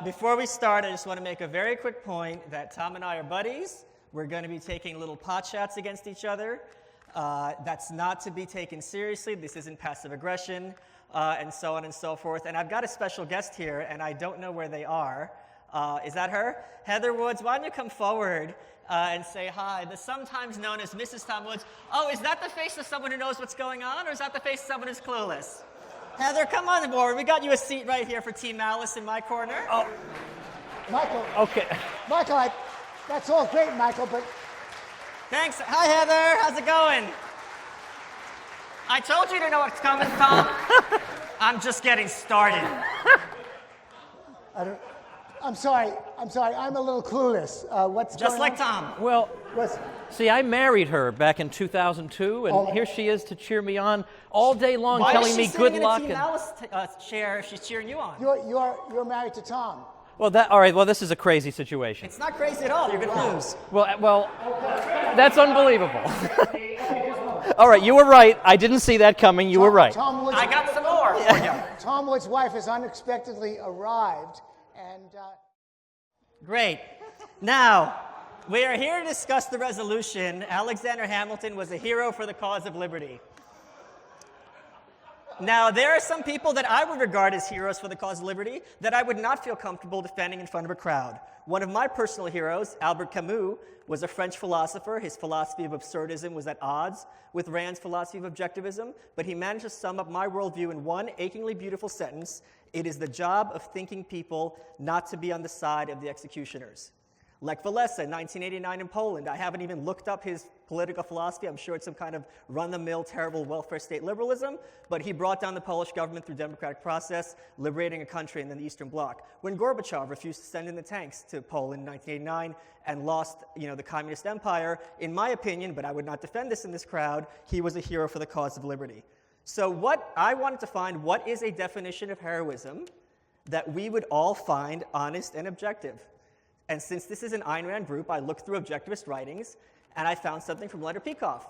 Before we start, I just want to make a very quick point that Tom and I are buddies. We're going to be taking little pot shots against each other. That's not to be taken seriously. This isn't passive aggression, and so on and so forth. And I've got a special guest here, and I don't know where they are. Is that her? Heather Woods, why don't you come forward and say hi? The sometimes known as Mrs. Tom Woods. Oh, is that the face of someone who knows what's going on, or is that the face of someone who's clueless? Heather, come on board. We got you a seat right here for Team Malice in my corner. Oh, Michael. okay. Michael, that's all great, Michael, but... Thanks. Hi, Heather. How's it going? I told you to know what's coming, Tom. I'm just getting started. I'm sorry. I'm a little clueless. What's Just going like on? Tom. Well, What's- see, I married her back in 2002, and here she is to cheer me on all day long, Why telling is me she good sitting luck. in a Team Malice chair if she's cheering you on? You're married to Tom. All right. Well, this is a crazy situation. It's not crazy at all. You're going to lose. Well, that's unbelievable. All right, you were right. I didn't see that coming. You were right. Tom Woods, I got some more for you. Tom Woods' wife has unexpectedly arrived, and... Great. Now, we are here to discuss the resolution, Alexander Hamilton was a hero for the cause of liberty. Now, there are some people that I would regard as heroes for the cause of liberty that I would not feel comfortable defending in front of a crowd. One of my personal heroes, Albert Camus, was a French philosopher. His philosophy of absurdism was at odds with Rand's philosophy of objectivism, but he managed to sum up my worldview in one achingly beautiful sentence: it is the job of thinking people not to be on the side of the executioners. Lech Walesa, 1989 in Poland. I haven't even looked up his political philosophy. I'm sure it's some kind of run-the-mill, terrible welfare state liberalism, but he brought down the Polish government through democratic process, liberating a country and then the Eastern Bloc. When Gorbachev refused to send in the tanks to Poland in 1989 and lost, the communist empire, in my opinion, but I would not defend this in this crowd, he was a hero for the cause of liberty. So what I wanted to find, what is a definition of heroism that we would all find honest and objective? And since this is an Ayn Rand group, I looked through objectivist writings, and I found something from Leonard Peikoff.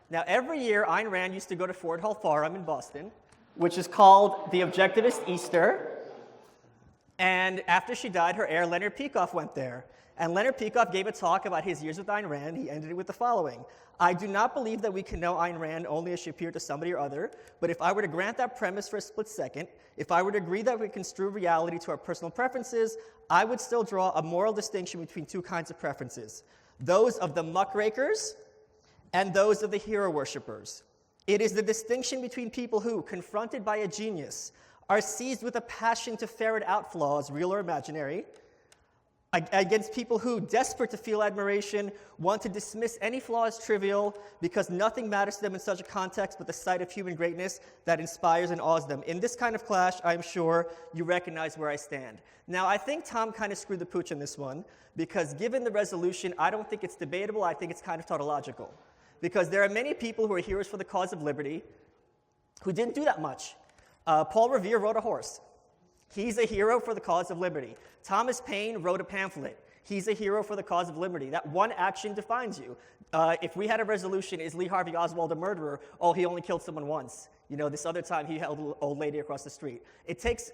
Now, every year, Ayn Rand used to go to Ford Hall Forum in Boston, which is called the Objectivist Easter. And after she died, her heir, Leonard Peikoff, went there. And Leonard Peikoff gave a talk about his years with Ayn Rand. He ended it with the following: I do not believe that we can know Ayn Rand only as she appeared to somebody or other, but if I were to grant that premise for a split second, if I were to agree that we construe reality to our personal preferences, I would still draw a moral distinction between two kinds of preferences: those of the muckrakers and those of the hero worshippers. It is the distinction between people who, confronted by a genius, are seized with a passion to ferret out flaws, real or imaginary, against people who, desperate to feel admiration, want to dismiss any flaw as trivial because nothing matters to them in such a context but the sight of human greatness that inspires and awes them. In this kind of clash, I'm sure you recognize where I stand. Now, I think Tom kind of screwed the pooch on this one, because given the resolution, I don't think it's debatable. I think it's kind of tautological. Because there are many people who are heroes for the cause of liberty who didn't do that much. Paul Revere rode a horse. He's a hero for the cause of liberty. Thomas Paine wrote a pamphlet. He's a hero for the cause of liberty. That one action defines you. If we had a resolution, is Lee Harvey Oswald a murderer? Oh, he only killed someone once. This other time he held an old lady across the street. It takes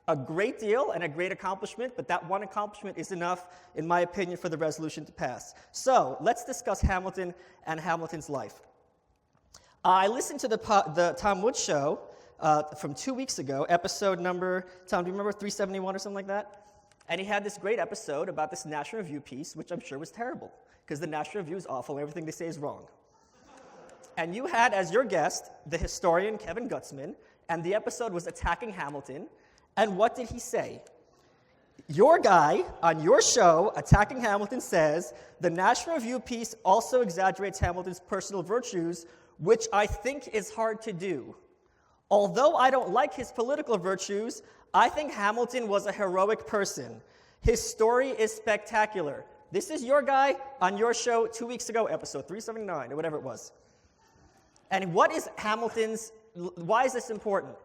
a great deal and a great accomplishment, but that one accomplishment is enough, in my opinion, for the resolution to pass. So let's discuss Hamilton and Hamilton's life. I listened to the Tom Woods show from 2 weeks ago, episode number, Tom, do you remember 371 or something like that? And he had this great episode about this National Review piece, which I'm sure was terrible, because the National Review is awful, everything they say is wrong. And you had as your guest the historian Kevin Gutzman, and the episode was attacking Hamilton. And what did he say? Your guy on your show, attacking Hamilton, says the National Review piece also exaggerates Hamilton's personal virtues, which I think is hard to do. Although I don't like his political virtues, I think Hamilton was a heroic person. His story is spectacular. This is your guy on your show 2 weeks ago, episode 379, or whatever it was. And what is why is this important?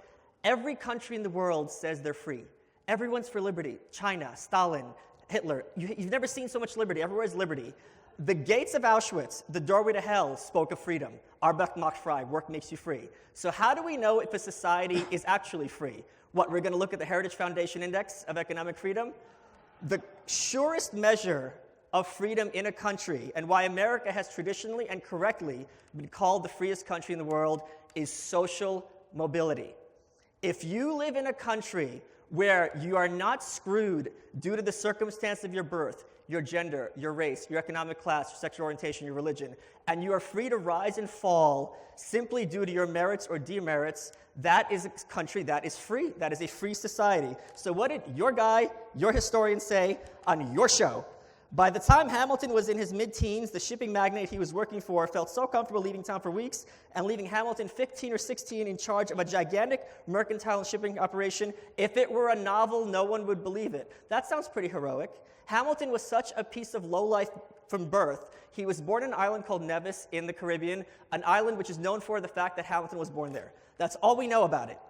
Every country in the world says they're free. Everyone's for liberty. China, Stalin, Hitler. You've never seen so much liberty. Everywhere is liberty. The gates of Auschwitz, the doorway to hell, spoke of freedom. Arbeit macht frei, work makes you free. So how do we know if a society is actually free? What, we're going to look at the Heritage Foundation Index of Economic Freedom? The surest measure of freedom in a country, and why America has traditionally and correctly been called the freest country in the world, is social mobility. If you live in a country where you are not screwed due to the circumstance of your birth, your gender, your race, your economic class, your sexual orientation, your religion, and you are free to rise and fall simply due to your merits or demerits, that is a country that is free. That is a free society. So what did your guy, your historian, say on your show? By the time Hamilton was in his mid-teens, the shipping magnate he was working for felt so comfortable leaving town for weeks and leaving Hamilton 15 or 16 in charge of a gigantic mercantile and shipping operation. If it were a novel, no one would believe it. That sounds pretty heroic. Hamilton was such a piece of lowlife from birth. He was born on an island called Nevis in the Caribbean, an island which is known for the fact that Hamilton was born there. That's all we know about it.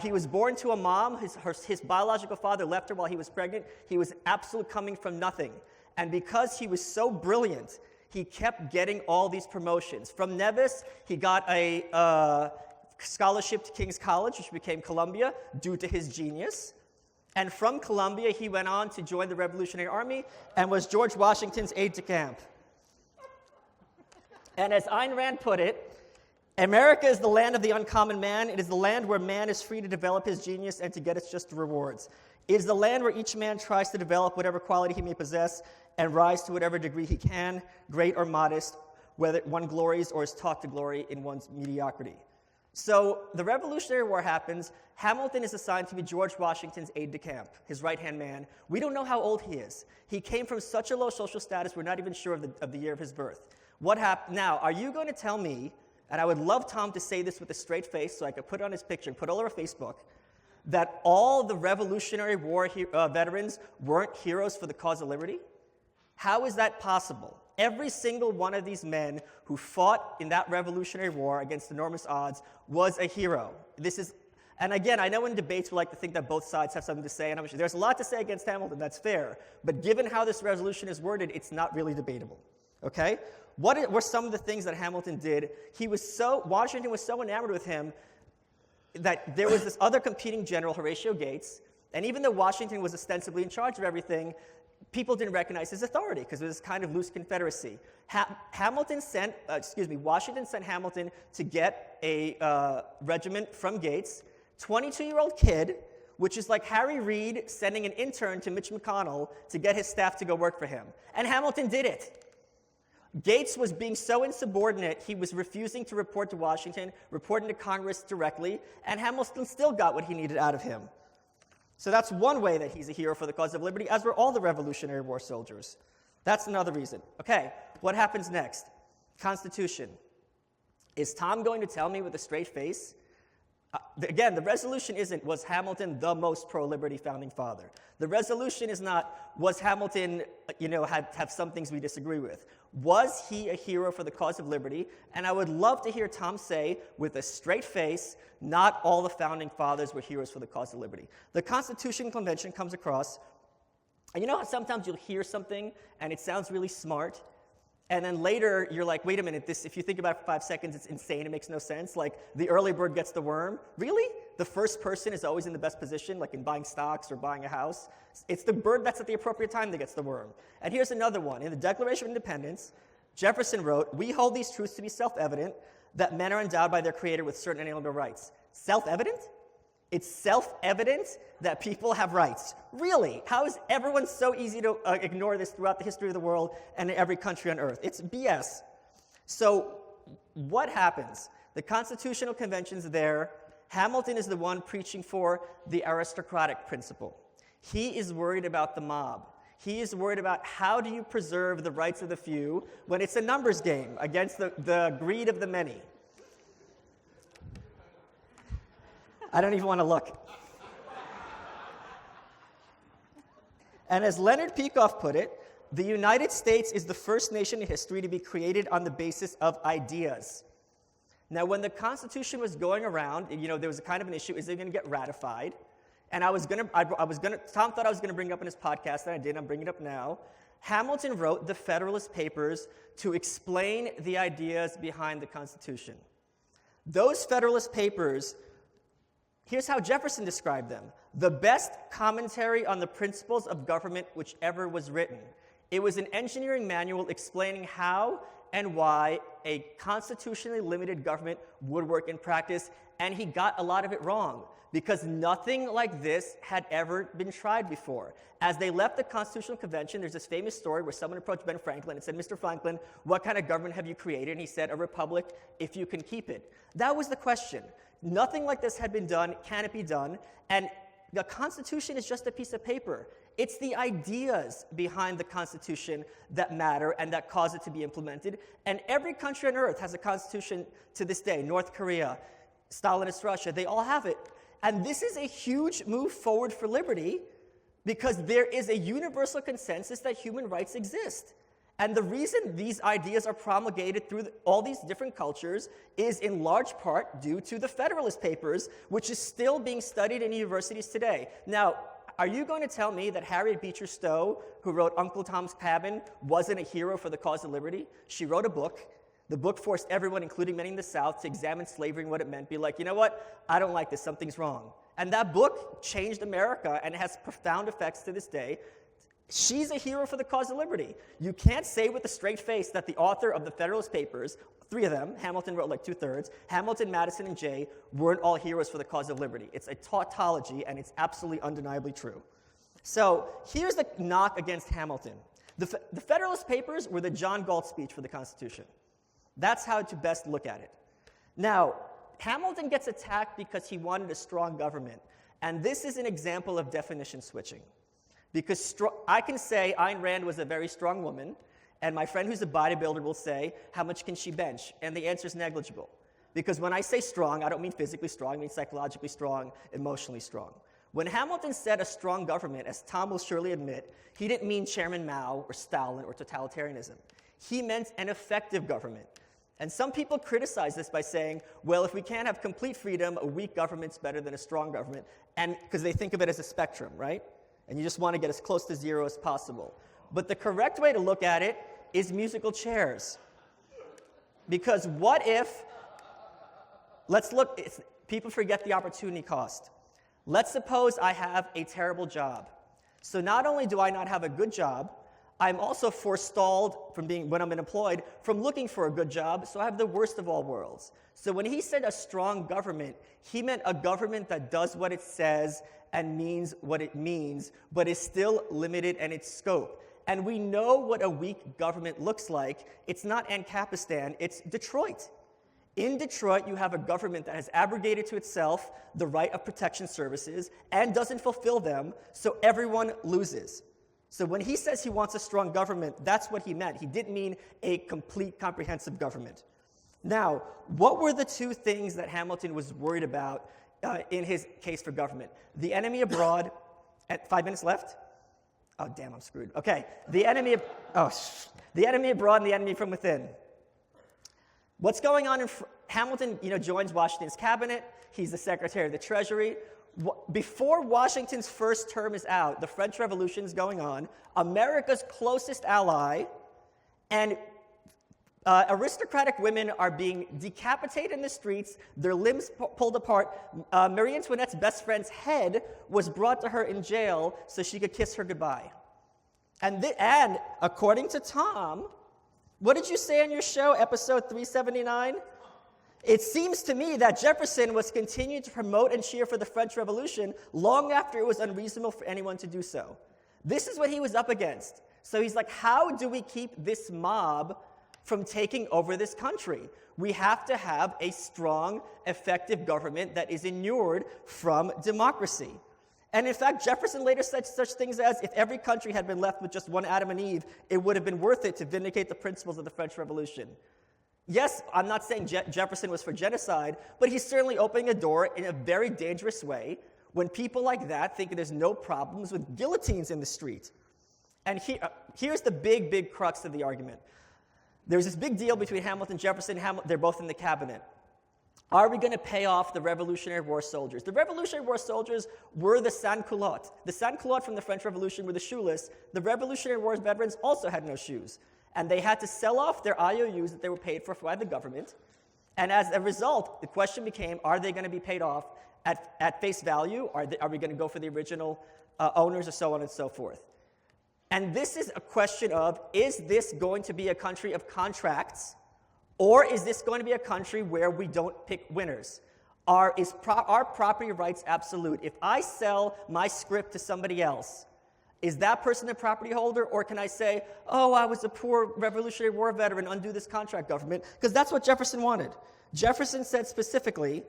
He was born to a mom. His biological father left her while he was pregnant. He was absolute coming from nothing. And because he was so brilliant, he kept getting all these promotions. From Nevis, he got a scholarship to King's College, which became Columbia, due to his genius. And from Columbia, he went on to join the Revolutionary Army and was George Washington's aide-de-camp. And as Ayn Rand put it, America is the land of the uncommon man. It is the land where man is free to develop his genius and to get its just rewards. It is the land where each man tries to develop whatever quality he may possess and rise to whatever degree he can, great or modest, whether one glories or is taught to glory in one's mediocrity. So the Revolutionary War happens. Hamilton is assigned to be George Washington's aide-de-camp, his right-hand man. We don't know how old he is. He came from such a low social status, we're not even sure of the year of his birth. What happened? Now, are you going to tell me, and I would love Tom to say this with a straight face so I could put it on his picture and put it all over Facebook, that all the Revolutionary War veterans weren't heroes for the cause of liberty? How is that possible? Every single one of these men who fought in that Revolutionary War against enormous odds was a hero. And again, I know in debates we like to think that both sides have something to say, and I'm sure there's a lot to say against Hamilton, that's fair. But given how this resolution is worded, it's not really debatable. Okay? What were some of the things that Hamilton did? Washington was so enamored with him that there was this other competing general, Horatio Gates, and even though Washington was ostensibly in charge of everything, people didn't recognize his authority because it was kind of loose confederacy. Washington sent Hamilton to get a regiment from Gates, 22-year-old kid, which is like Harry Reid sending an intern to Mitch McConnell to get his staff to go work for him. And Hamilton did it. Gates was being so insubordinate, he was refusing to report to Washington, reporting to Congress directly, and Hamilton still got what he needed out of him. So that's one way that he's a hero for the cause of liberty, as were all the Revolutionary War soldiers. That's another reason. Okay, what happens next? Constitution. Is Tom going to tell me with a straight face? Again, the resolution isn't, was Hamilton the most pro-liberty founding father? The resolution is not, was Hamilton, have some things we disagree with? Was he a hero for the cause of liberty? And I would love to hear Tom say, with a straight face, not all the founding fathers were heroes for the cause of liberty. The Constitutional Convention comes across, and you know how sometimes you'll hear something and it sounds really smart, and then later you're like, wait a minute, if you think about it for 5 seconds, it's insane, it makes no sense. Like, the early bird gets the worm. Really? The first person is always in the best position, like in buying stocks or buying a house. It's the bird that's at the appropriate time that gets the worm. And here's another one. In the Declaration of Independence, Jefferson wrote, "We hold these truths to be self-evident, that men are endowed by their Creator with certain inalienable rights." Self-evident? It's self-evident that people have rights. Really? How is everyone so easy to ignore this throughout the history of the world and in every country on earth? It's BS. So what happens? The Constitutional Convention's there. Hamilton is the one preaching for the aristocratic principle. He is worried about the mob. He is worried about how do you preserve the rights of the few when it's a numbers game against the greed of the many. I don't even want to look. And as Leonard Peikoff put it, the United States is the first nation in history to be created on the basis of ideas. Now, when the Constitution was going around, there was a kind of an issue, is it going to get ratified? And Tom thought I was going to bring it up in his podcast, and I did, I'm bringing it up now. Hamilton wrote the Federalist Papers to explain the ideas behind the Constitution. Those Federalist Papers, here's how Jefferson described them: the best commentary on the principles of government which ever was written. It was an engineering manual explaining how and why a constitutionally limited government would work in practice, and he got a lot of it wrong, because nothing like this had ever been tried before. As they left the Constitutional Convention, there's this famous story where someone approached Ben Franklin and said, "Mr. Franklin, what kind of government have you created?" And he said, "A republic, if you can keep it." That was the question. Nothing like this had been done. Can it be done? And the Constitution is just a piece of paper. It's the ideas behind the Constitution that matter and that cause it to be implemented. And every country on earth has a Constitution to this day. North Korea, Stalinist Russia, they all have it. And this is a huge move forward for liberty, because there is a universal consensus that human rights exist. And the reason these ideas are promulgated through all these different cultures is in large part due to the Federalist Papers, which is still being studied in universities today. Now, are you going to tell me that Harriet Beecher Stowe, who wrote Uncle Tom's Cabin, wasn't a hero for the cause of liberty? She wrote a book. The book forced everyone, including many in the South, to examine slavery and what it meant. Be like, you know what? I don't like this. Something's wrong. And that book changed America and has profound effects to this day. She's a hero for the cause of liberty. You can't say with a straight face that the author of the Federalist Papers, 3 of them, Hamilton wrote like 2/3, Hamilton, Madison, and Jay, weren't all heroes for the cause of liberty. It's a tautology, and it's absolutely undeniably true. So here's the knock against Hamilton. The Federalist Papers were the John Galt speech for the Constitution. That's how to best look at it. Now, Hamilton gets attacked because he wanted a strong government. And this is an example of definition switching. Because I can say Ayn Rand was a very strong woman, and my friend who's a bodybuilder will say, how much can she bench? And the answer is negligible. Because when I say strong, I don't mean physically strong, I mean psychologically strong, emotionally strong. When Hamilton said a strong government, as Tom will surely admit, he didn't mean Chairman Mao or Stalin or totalitarianism. He meant an effective government. And some people criticize this by saying, well, if we can't have complete freedom, a weak government's better than a strong government, and because they think of it as a spectrum, right? And you just want to get as close to zero as possible. But the correct way to look at it is musical chairs. Because what if, people forget the opportunity cost. Let's suppose I have a terrible job. So not only do I not have a good job, I'm also forestalled from when I'm unemployed from looking for a good job, so I have the worst of all worlds. So when he said a strong government, he meant a government that does what it says and means what it means, but is still limited in its scope. And we know what a weak government looks like. It's not Ancapistan, it's Detroit. In Detroit, you have a government that has abrogated to itself the right of protection services and doesn't fulfill them, so everyone loses. So when he says he wants a strong government, that's what he meant. He didn't mean a complete, comprehensive government. Now, what were the 2 things that Hamilton was worried about in his case for government? The enemy abroad, at 5 minutes left? Oh, damn, I'm screwed. Okay, the enemy abroad and the enemy from within. What's going on Hamilton, joins Washington's cabinet. He's the Secretary of the Treasury. Before Washington's first term is out, the French Revolution is going on, America's closest ally, and aristocratic women are being decapitated in the streets, their limbs pulled apart. Marie Antoinette's best friend's head was brought to her in jail so she could kiss her goodbye. And according to Tom, what did you say on your show, episode 379? It seems to me that Jefferson was continuing to promote and cheer for the French Revolution long after it was unreasonable for anyone to do so. This is what he was up against. So he's like, how do we keep this mob from taking over this country? We have to have a strong, effective government that is inured from democracy. And in fact, Jefferson later said such things as, if every country had been left with just one Adam and Eve, it would have been worth it to vindicate the principles of the French Revolution. Yes, I'm not saying Jefferson was for genocide, but he's certainly opening a door in a very dangerous way when people like that think there's no problems with guillotines in the street. And here's the big crux of the argument. There's this big deal between Hamilton and Jefferson. They're both in the cabinet. Are we going to pay off the Revolutionary War soldiers? The Revolutionary War soldiers were the sans-culottes. The sans-culottes from the French Revolution were the shoeless. The Revolutionary War veterans also had no shoes. And they had to sell off their IOUs that they were paid for by the government. And as a result, the question became, are they going to be paid off at face value? Are we going to go for the original owners, or so on and so forth? And this is a question of, is this going to be a country of contracts, or is this going to be a country where we don't pick winners? Are property rights absolute? If I sell my script to somebody else, is that person a property holder, or can I say, oh, I was a poor Revolutionary War veteran, undo this contract, government? Because that's what Jefferson wanted. Jefferson said specifically,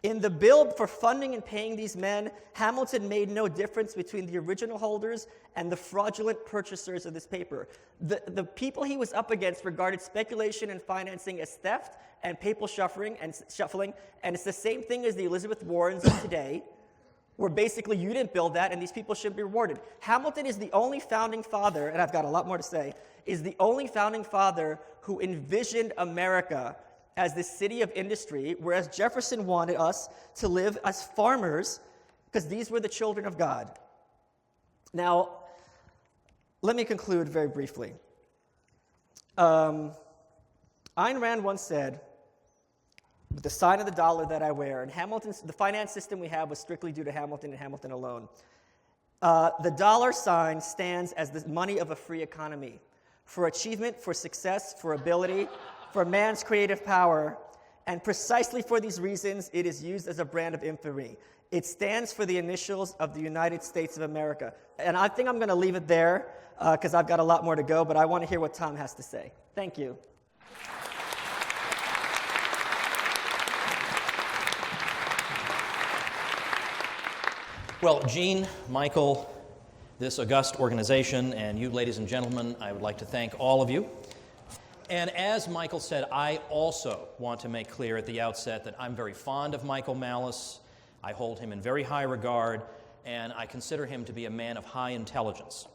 in the bill for funding and paying these men, Hamilton made no difference between the original holders and the fraudulent purchasers of this paper. The people he was up against regarded speculation and financing as theft and papal shuffling, and it's the same thing as the Elizabeth Warrens of today, where basically you didn't build that and these people shouldn't be rewarded. Hamilton is the only founding father, and I've got a lot more to say, is the only founding father who envisioned America as the city of industry, whereas Jefferson wanted us to live as farmers, because these were the children of God. Now, let me conclude very briefly. Ayn Rand once said, with the sign of the dollar that I wear, and the finance system we have was strictly due to Hamilton and Hamilton alone. The dollar sign stands as the money of a free economy, for achievement, for success, for ability, for man's creative power, and precisely for these reasons, it is used as a brand of infamy. It stands for the initials of the United States of America. And I think I'm going to leave it there, because I've got a lot more to go, but I want to hear what Tom has to say. Thank you. Well, Gene, Michael, this august organization, and you, ladies and gentlemen, I would like to thank all of you. And as Michael said, I also want to make clear at the outset that I'm very fond of Michael Malice. I hold him in very high regard, and I consider him to be a man of high intelligence.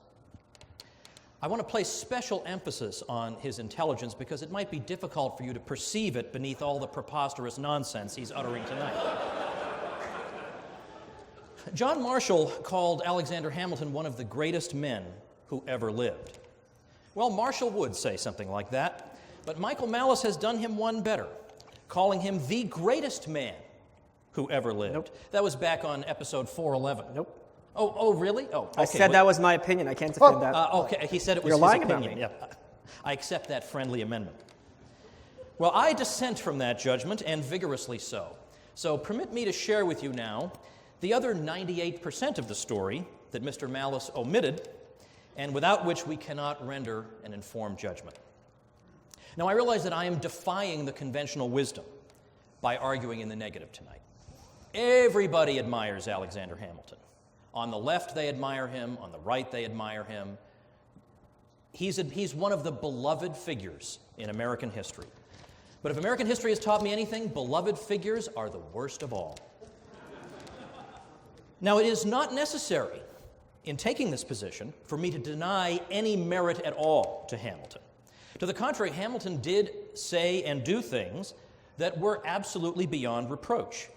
I want to place special emphasis on his intelligence because it might be difficult for you to perceive it beneath all the preposterous nonsense he's uttering tonight. John Marshall called Alexander Hamilton one of the greatest men who ever lived. Well, Marshall would say something like that, but Michael Malice has done him one better, calling him the greatest man who ever lived. Nope. That was back on episode 411. Nope. Oh, really? Oh, okay. I said that was my opinion. I can't defend that. Okay, he said it was You're his lying opinion. about me. Yeah. I accept that friendly amendment. Well, I dissent from that judgment, and vigorously so. So permit me to share with you now the other 98% of the story that Mr. Malice omitted, and without which we cannot render an informed judgment. Now, I realize that I am defying the conventional wisdom by arguing in the negative tonight. Everybody admires Alexander Hamilton. On the left, they admire him. On the right, they admire him. He's one of the beloved figures in American history. But if American history has taught me anything, beloved figures are the worst of all. Now, it is not necessary in taking this position for me to deny any merit at all to Hamilton. To the contrary, Hamilton did say and do things that were absolutely beyond reproach.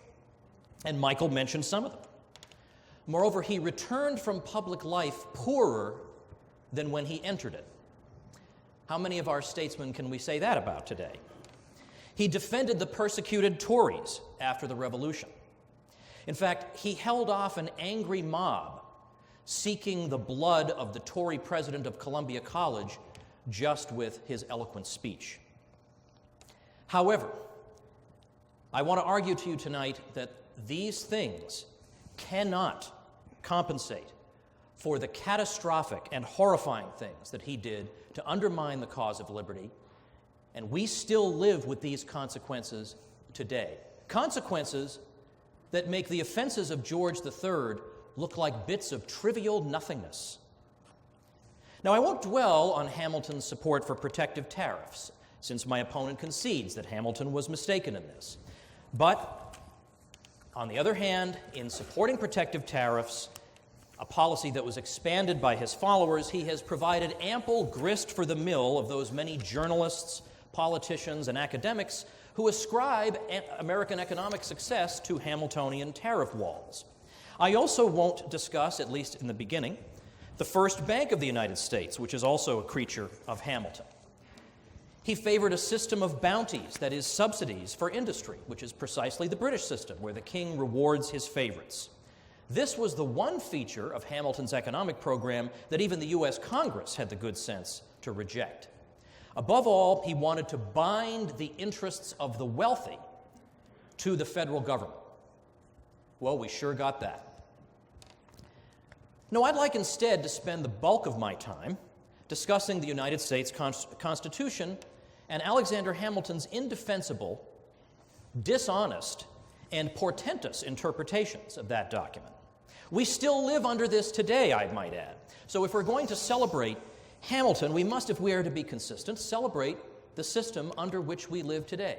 And Michael mentioned some of them. Moreover, he returned from public life poorer than when he entered it. How many of our statesmen can we say that about today? He defended the persecuted Tories after the Revolution. In fact, he held off an angry mob seeking the blood of the Tory president of Columbia College just with his eloquent speech. However, I want to argue to you tonight that these things cannot compensate for the catastrophic and horrifying things that he did to undermine the cause of liberty, and we still live with these consequences today. Consequences that make the offenses of George III look like bits of trivial nothingness. Now, I won't dwell on Hamilton's support for protective tariffs, since my opponent concedes that Hamilton was mistaken in this. But, on the other hand, in supporting protective tariffs, a policy that was expanded by his followers, he has provided ample grist for the mill of those many journalists, politicians, and academics who ascribe American economic success to Hamiltonian tariff walls. I also won't discuss, at least in the beginning, the first Bank of the United States, which is also a creature of Hamilton. He favored a system of bounties, that is, subsidies for industry, which is precisely the British system, where the king rewards his favorites. This was the one feature of Hamilton's economic program that even the U.S. Congress had the good sense to reject. Above all, he wanted to bind the interests of the wealthy to the federal government. Well, we sure got that. No, I'd like instead to spend the bulk of my time discussing the United States Constitution and Alexander Hamilton's indefensible, dishonest, and portentous interpretations of that document. We still live under this today, I might add. So if we're going to celebrate Hamilton, we must, if we are to be consistent, celebrate the system under which we live today,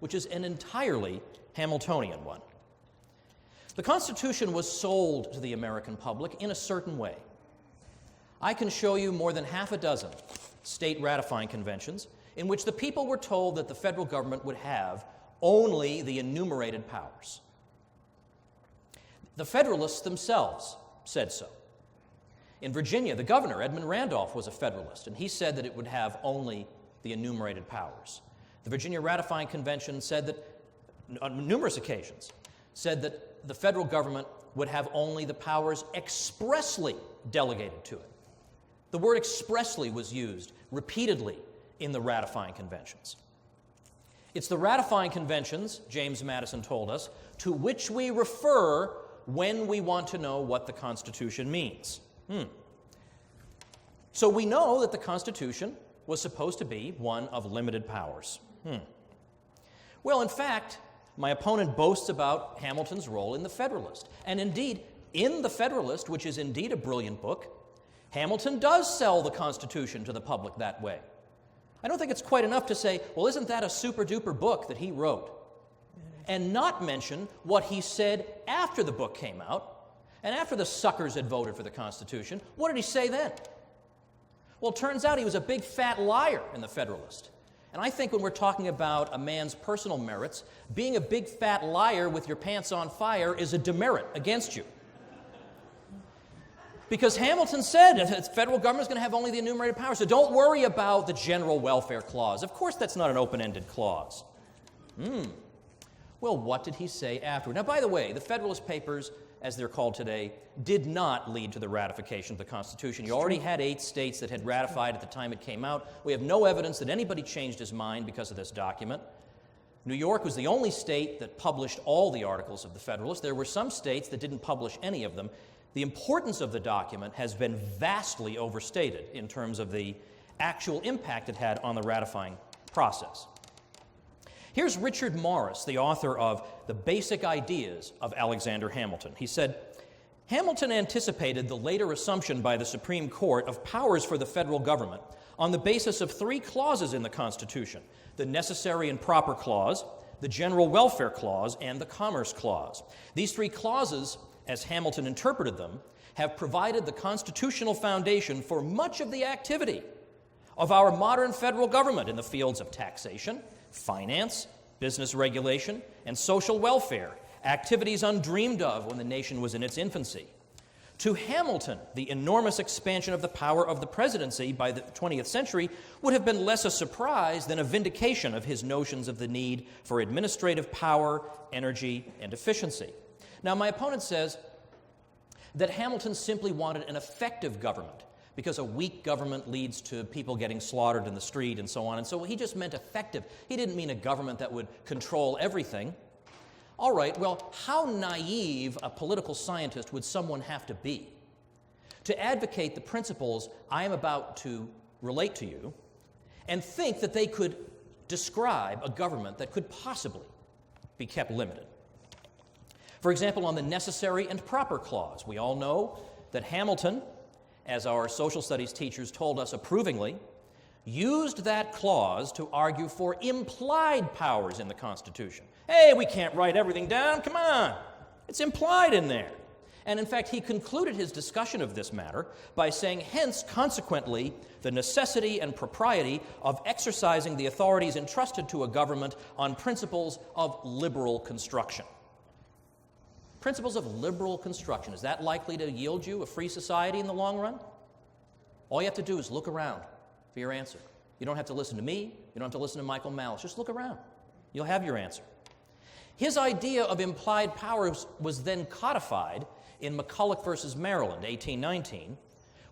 which is an entirely Hamiltonian one. The Constitution was sold to the American public in a certain way. I can show you more than half a dozen state ratifying conventions in which the people were told that the federal government would have only the enumerated powers. The Federalists themselves said so. In Virginia, the governor, Edmund Randolph, was a Federalist, and he said that it would have only the enumerated powers. The Virginia Ratifying Convention said that, on numerous occasions, said that the federal government would have only the powers expressly delegated to it. The word expressly was used repeatedly in the ratifying conventions. It's the ratifying conventions, James Madison told us, to which we refer when we want to know what the Constitution means. So we know that the Constitution was supposed to be one of limited powers. Well, in fact, my opponent boasts about Hamilton's role in the Federalist. And indeed, in the Federalist, which is indeed a brilliant book, Hamilton does sell the Constitution to the public that way. I don't think it's quite enough to say, well, isn't that a super-duper book that he wrote? And not mention what he said after the book came out, and after the suckers had voted for the Constitution. What did he say then? Well, it turns out he was a big fat liar in the Federalist. And I think when we're talking about a man's personal merits, being a big fat liar with your pants on fire is a demerit against you. Because Hamilton said the federal government is going to have only the enumerated powers, so don't worry about the general welfare clause. Of course, that's not an open-ended clause. Well, what did he say afterward? Now, by the way, the Federalist Papers, as they're called today, did not lead to the ratification of the Constitution. You already had 8 states that had ratified at the time it came out. We have no evidence that anybody changed his mind because of this document. New York was the only state that published all the articles of the Federalist. There were some states that didn't publish any of them. The importance of the document has been vastly overstated in terms of the actual impact it had on the ratifying process. Here's Richard Morris, the author of The Basic Ideas of Alexander Hamilton. He said, Hamilton anticipated the later assumption by the Supreme Court of powers for the federal government on the basis of 3 clauses in the Constitution: the Necessary and Proper Clause, the General Welfare Clause, and the Commerce Clause. These 3 clauses, as Hamilton interpreted them, have provided the constitutional foundation for much of the activity of our modern federal government in the fields of taxation, finance, business regulation, and social welfare, activities undreamed of when the nation was in its infancy. To Hamilton, the enormous expansion of the power of the presidency by the 20th century would have been less a surprise than a vindication of his notions of the need for administrative power, energy, and efficiency. Now, my opponent says that Hamilton simply wanted an effective government because a weak government leads to people getting slaughtered in the street and so on. And so he just meant effective. He didn't mean a government that would control everything. All right, well, how naive a political scientist would someone have to be to advocate the principles I am about to relate to you and think that they could describe a government that could possibly be kept limited? For example, on the Necessary and Proper Clause, we all know that Hamilton, as our social studies teachers told us approvingly, used that clause to argue for implied powers in the Constitution. Hey, we can't write everything down, come on. It's implied in there. And in fact, he concluded his discussion of this matter by saying, hence, consequently, the necessity and propriety of exercising the authorities entrusted to a government on principles of liberal construction. Principles of liberal construction. Is that likely to yield you a free society in the long run? All you have to do is look around for your answer. You don't have to listen to me. You don't have to listen to Michael Malice. Just look around. You'll have your answer. His idea of implied powers was then codified in McCulloch versus Maryland, 1819,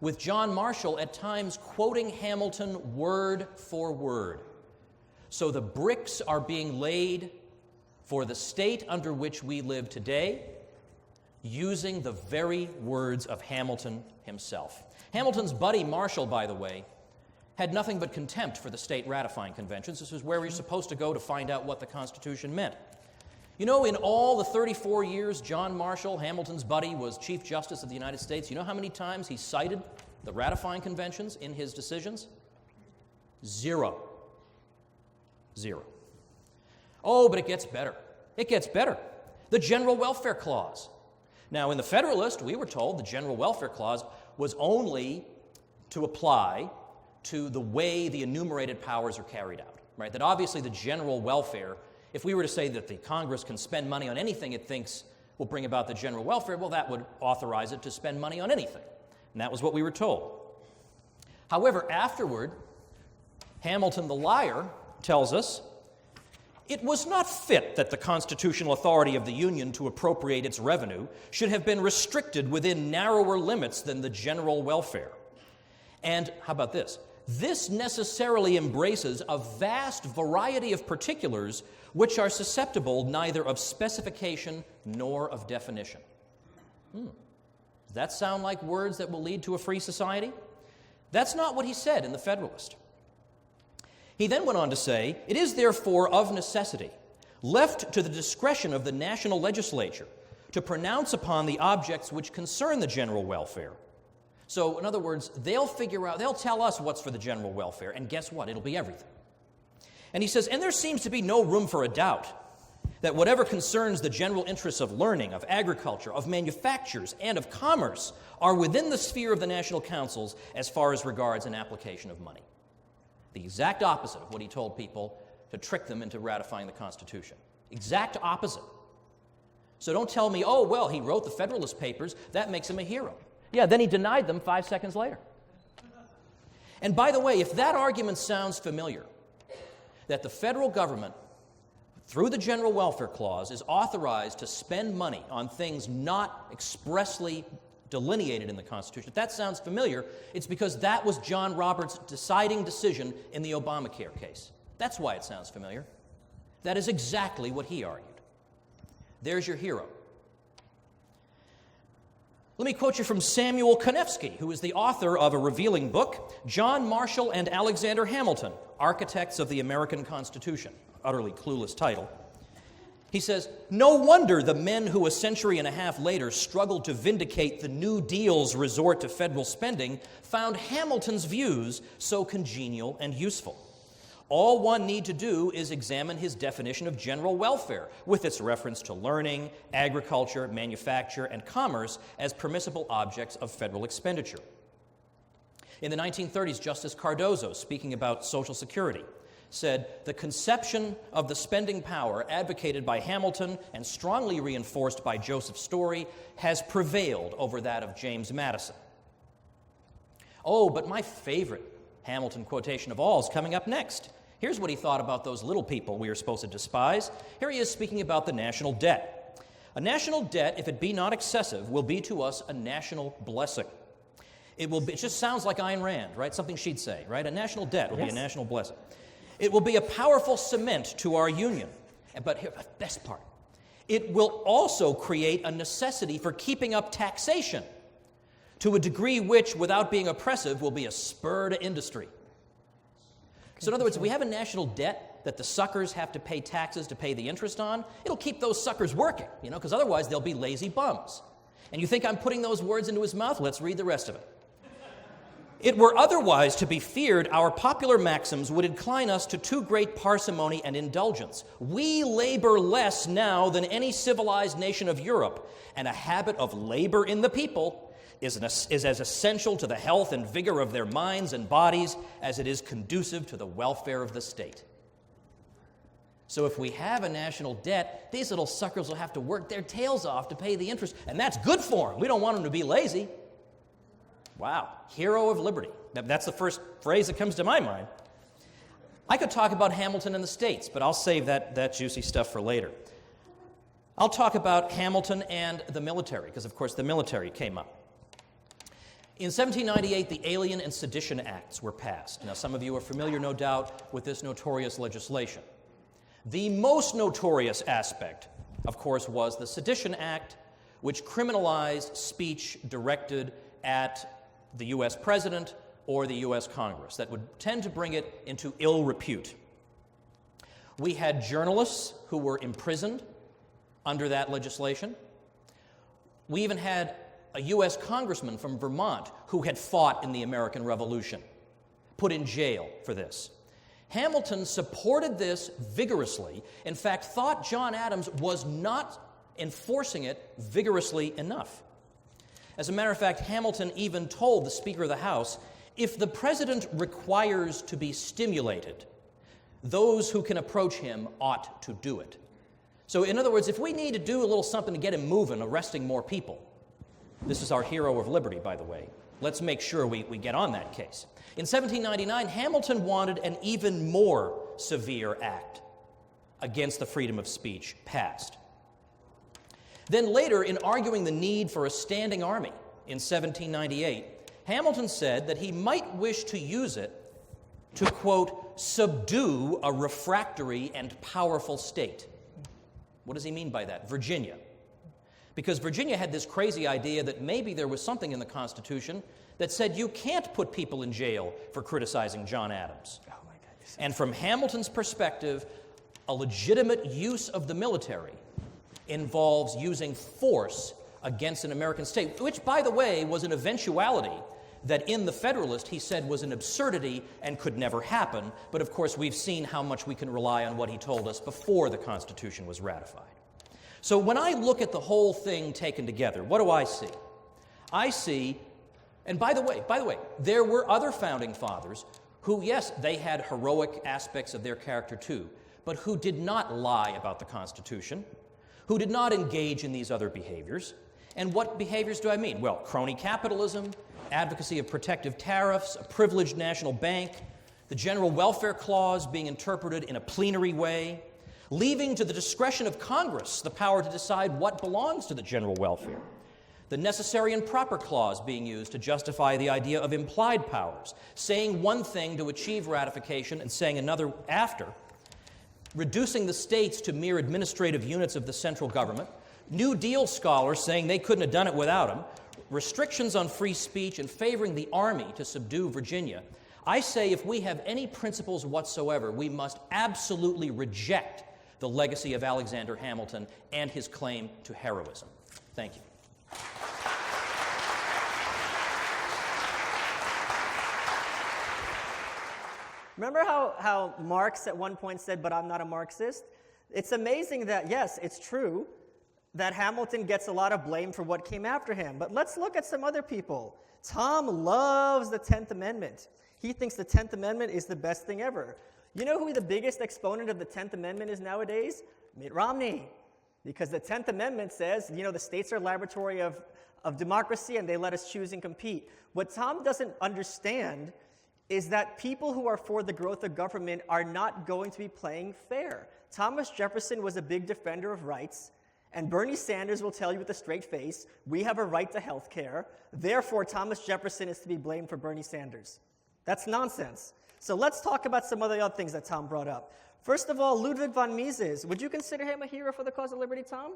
with John Marshall at times quoting Hamilton word for word. So the bricks are being laid for the state under which we live today, using the very words of Hamilton himself. Hamilton's buddy Marshall, by the way, had nothing but contempt for the state ratifying conventions. This was where we were supposed to go to find out what the Constitution meant. You know, in all the 34 years John Marshall, Hamilton's buddy, was Chief Justice of the United States, you know how many times he cited the ratifying conventions in his decisions? 0. 0. Oh, but it gets better. It gets better. The General Welfare Clause. Now, in the Federalist, we were told the General Welfare Clause was only to apply to the way the enumerated powers are carried out, right? That obviously the general welfare, if we were to say that the Congress can spend money on anything it thinks will bring about the general welfare, well, that would authorize it to spend money on anything. And that was what we were told. However, afterward, Hamilton the liar tells us, it was not fit that the constitutional authority of the Union to appropriate its revenue should have been restricted within narrower limits than the general welfare. And how about this? This necessarily embraces a vast variety of particulars which are susceptible neither of specification nor of definition. Does that sound like words that will lead to a free society? That's not what he said in the Federalist. He then went on to say, it is therefore of necessity left to the discretion of the national legislature to pronounce upon the objects which concern the general welfare. So, in other words, they'll tell us what's for the general welfare, and guess what? It'll be everything. And he says, and there seems to be no room for a doubt that whatever concerns the general interests of learning, of agriculture, of manufactures, and of commerce are within the sphere of the national councils as far as regards an application of money. The exact opposite of what he told people to trick them into ratifying the Constitution. Exact opposite. So don't tell me, oh, well, he wrote the Federalist Papers, that makes him a hero. Yeah, then he denied them 5 seconds later. And by the way, if that argument sounds familiar, that the federal government, through the General Welfare Clause, is authorized to spend money on things not expressly delineated in the Constitution, if that sounds familiar, it's because that was John Roberts' deciding decision in the Obamacare case. That's why it sounds familiar. That is exactly what he argued. There's your hero. Let me quote you from Samuel Konevsky, who is the author of a revealing book, John Marshall and Alexander Hamilton, Architects of the American Constitution. Utterly clueless title. He says, no wonder the men who a century and a half later struggled to vindicate the New Deal's resort to federal spending found Hamilton's views so congenial and useful. All one need to do is examine his definition of general welfare with its reference to learning, agriculture, manufacture, and commerce as permissible objects of federal expenditure. In the 1930s, Justice Cardozo, speaking about Social Security, said, the conception of the spending power advocated by Hamilton and strongly reinforced by Joseph Story has prevailed over that of James Madison. Oh, but my favorite Hamilton quotation of all is coming up next. Here's what he thought about those little people we are supposed to despise. Here he is speaking about the national debt. A national debt, if it be not excessive, will be to us a national blessing. It just sounds like Ayn Rand, right? Something she'd say, right? A national debt will be a national blessing. It will be a powerful cement to our union. But here, the best part, it will also create a necessity for keeping up taxation to a degree which, without being oppressive, will be a spur to industry. So in other words, if we have a national debt that the suckers have to pay taxes to pay the interest on, it'll keep those suckers working, because otherwise they'll be lazy bums. And you think I'm putting those words into his mouth? Let's read the rest of it. It were otherwise to be feared, our popular maxims would incline us to too great parsimony and indulgence. We labor less now than any civilized nation of Europe, and a habit of labor in the people is as essential to the health and vigor of their minds and bodies as it is conducive to the welfare of the state. So if we have a national debt, these little suckers will have to work their tails off to pay the interest, and that's good for them. We don't want them to be lazy. Wow, hero of liberty. That's the first phrase that comes to my mind. I could talk about Hamilton and the States, but I'll save that juicy stuff for later. I'll talk about Hamilton and the military, because of course the military came up. In 1798, the Alien and Sedition Acts were passed. Now, some of you are familiar, no doubt, with this notorious legislation. The most notorious aspect, of course, was the Sedition Act, which criminalized speech directed at the U.S. President or the U.S. Congress. That would tend to bring it into ill repute. We had journalists who were imprisoned under that legislation. We even had a U.S. congressman from Vermont who had fought in the American Revolution, put in jail for this. Hamilton supported this vigorously. In fact, thought John Adams was not enforcing it vigorously enough. As a matter of fact, Hamilton even told the Speaker of the House, if the president requires to be stimulated, those who can approach him ought to do it. So in other words, if we need to do a little something to get him moving, arresting more people, this is our hero of liberty, by the way. Let's make sure we get on that case. In 1799, Hamilton wanted an even more severe act against the freedom of speech passed. Then later, in arguing the need for a standing army in 1798, Hamilton said that he might wish to use it to, quote, subdue a refractory and powerful state. What does he mean by that? Virginia. Because Virginia had this crazy idea that maybe there was something in the Constitution that said you can't put people in jail for criticizing John Adams. Oh my goodness. And from Hamilton's perspective, a legitimate use of the military involves using force against an American state, which, by the way, was an eventuality that in the Federalist he said was an absurdity and could never happen. But of course, we've seen how much we can rely on what he told us before the Constitution was ratified. So when I look at the whole thing taken together, what do I see? I see, and by the way, there were other founding fathers who, yes, they had heroic aspects of their character too, but who did not lie about the Constitution, who did not engage in these other behaviors. And what behaviors do I mean? Well, crony capitalism, advocacy of protective tariffs, a privileged national bank, the general welfare clause being interpreted in a plenary way, leaving to the discretion of Congress the power to decide what belongs to the general welfare, the necessary and proper clause being used to justify the idea of implied powers, saying one thing to achieve ratification and saying another after, reducing the states to mere administrative units of the central government, New Deal scholars saying they couldn't have done it without him, restrictions on free speech, and favoring the army to subdue Virginia. I say if we have any principles whatsoever, we must absolutely reject the legacy of Alexander Hamilton and his claim to heroism. Thank you. Remember how Marx at one point said, but I'm not a Marxist? It's amazing that, yes, it's true that Hamilton gets a lot of blame for what came after him. But let's look at some other people. Tom loves the 10th Amendment. He thinks the 10th Amendment is the best thing ever. You know who the biggest exponent of the 10th Amendment is nowadays? Mitt Romney. Because the 10th Amendment says, the states are a laboratory of democracy and they let us choose and compete. What Tom doesn't understand is that people who are for the growth of government are not going to be playing fair. Thomas Jefferson was a big defender of rights, and Bernie Sanders will tell you with a straight face, we have a right to health care, therefore Thomas Jefferson is to be blamed for Bernie Sanders. That's nonsense. So let's talk about some of the other things that Tom brought up. First of all, Ludwig von Mises. Would you consider him a hero for the cause of liberty, Tom?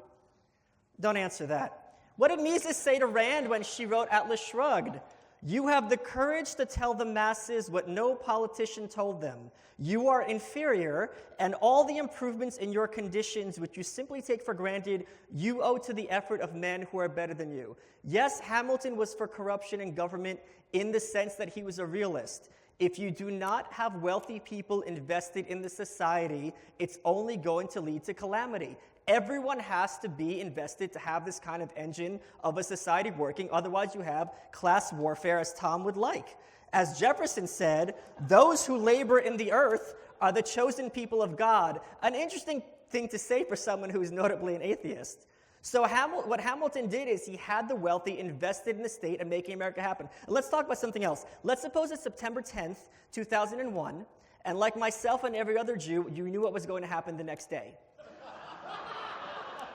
Don't answer that. What did Mises say to Rand when she wrote Atlas Shrugged? You have the courage to tell the masses what no politician told them. You are inferior, and all the improvements in your conditions, which you simply take for granted, you owe to the effort of men who are better than you. Yes, Hamilton was for corruption in government in the sense that he was a realist. If you do not have wealthy people invested in the society, it's only going to lead to calamity. Everyone has to be invested to have this kind of engine of a society working. Otherwise, you have class warfare, as Tom would like. As Jefferson said, those who labor in the earth are the chosen people of God. An interesting thing to say for someone who is notably an atheist. So what Hamilton did is he had the wealthy invested in the state and making America happen. And let's talk about something else. Let's suppose it's September 10th, 2001, and like myself and every other Jew, you knew what was going to happen the next day.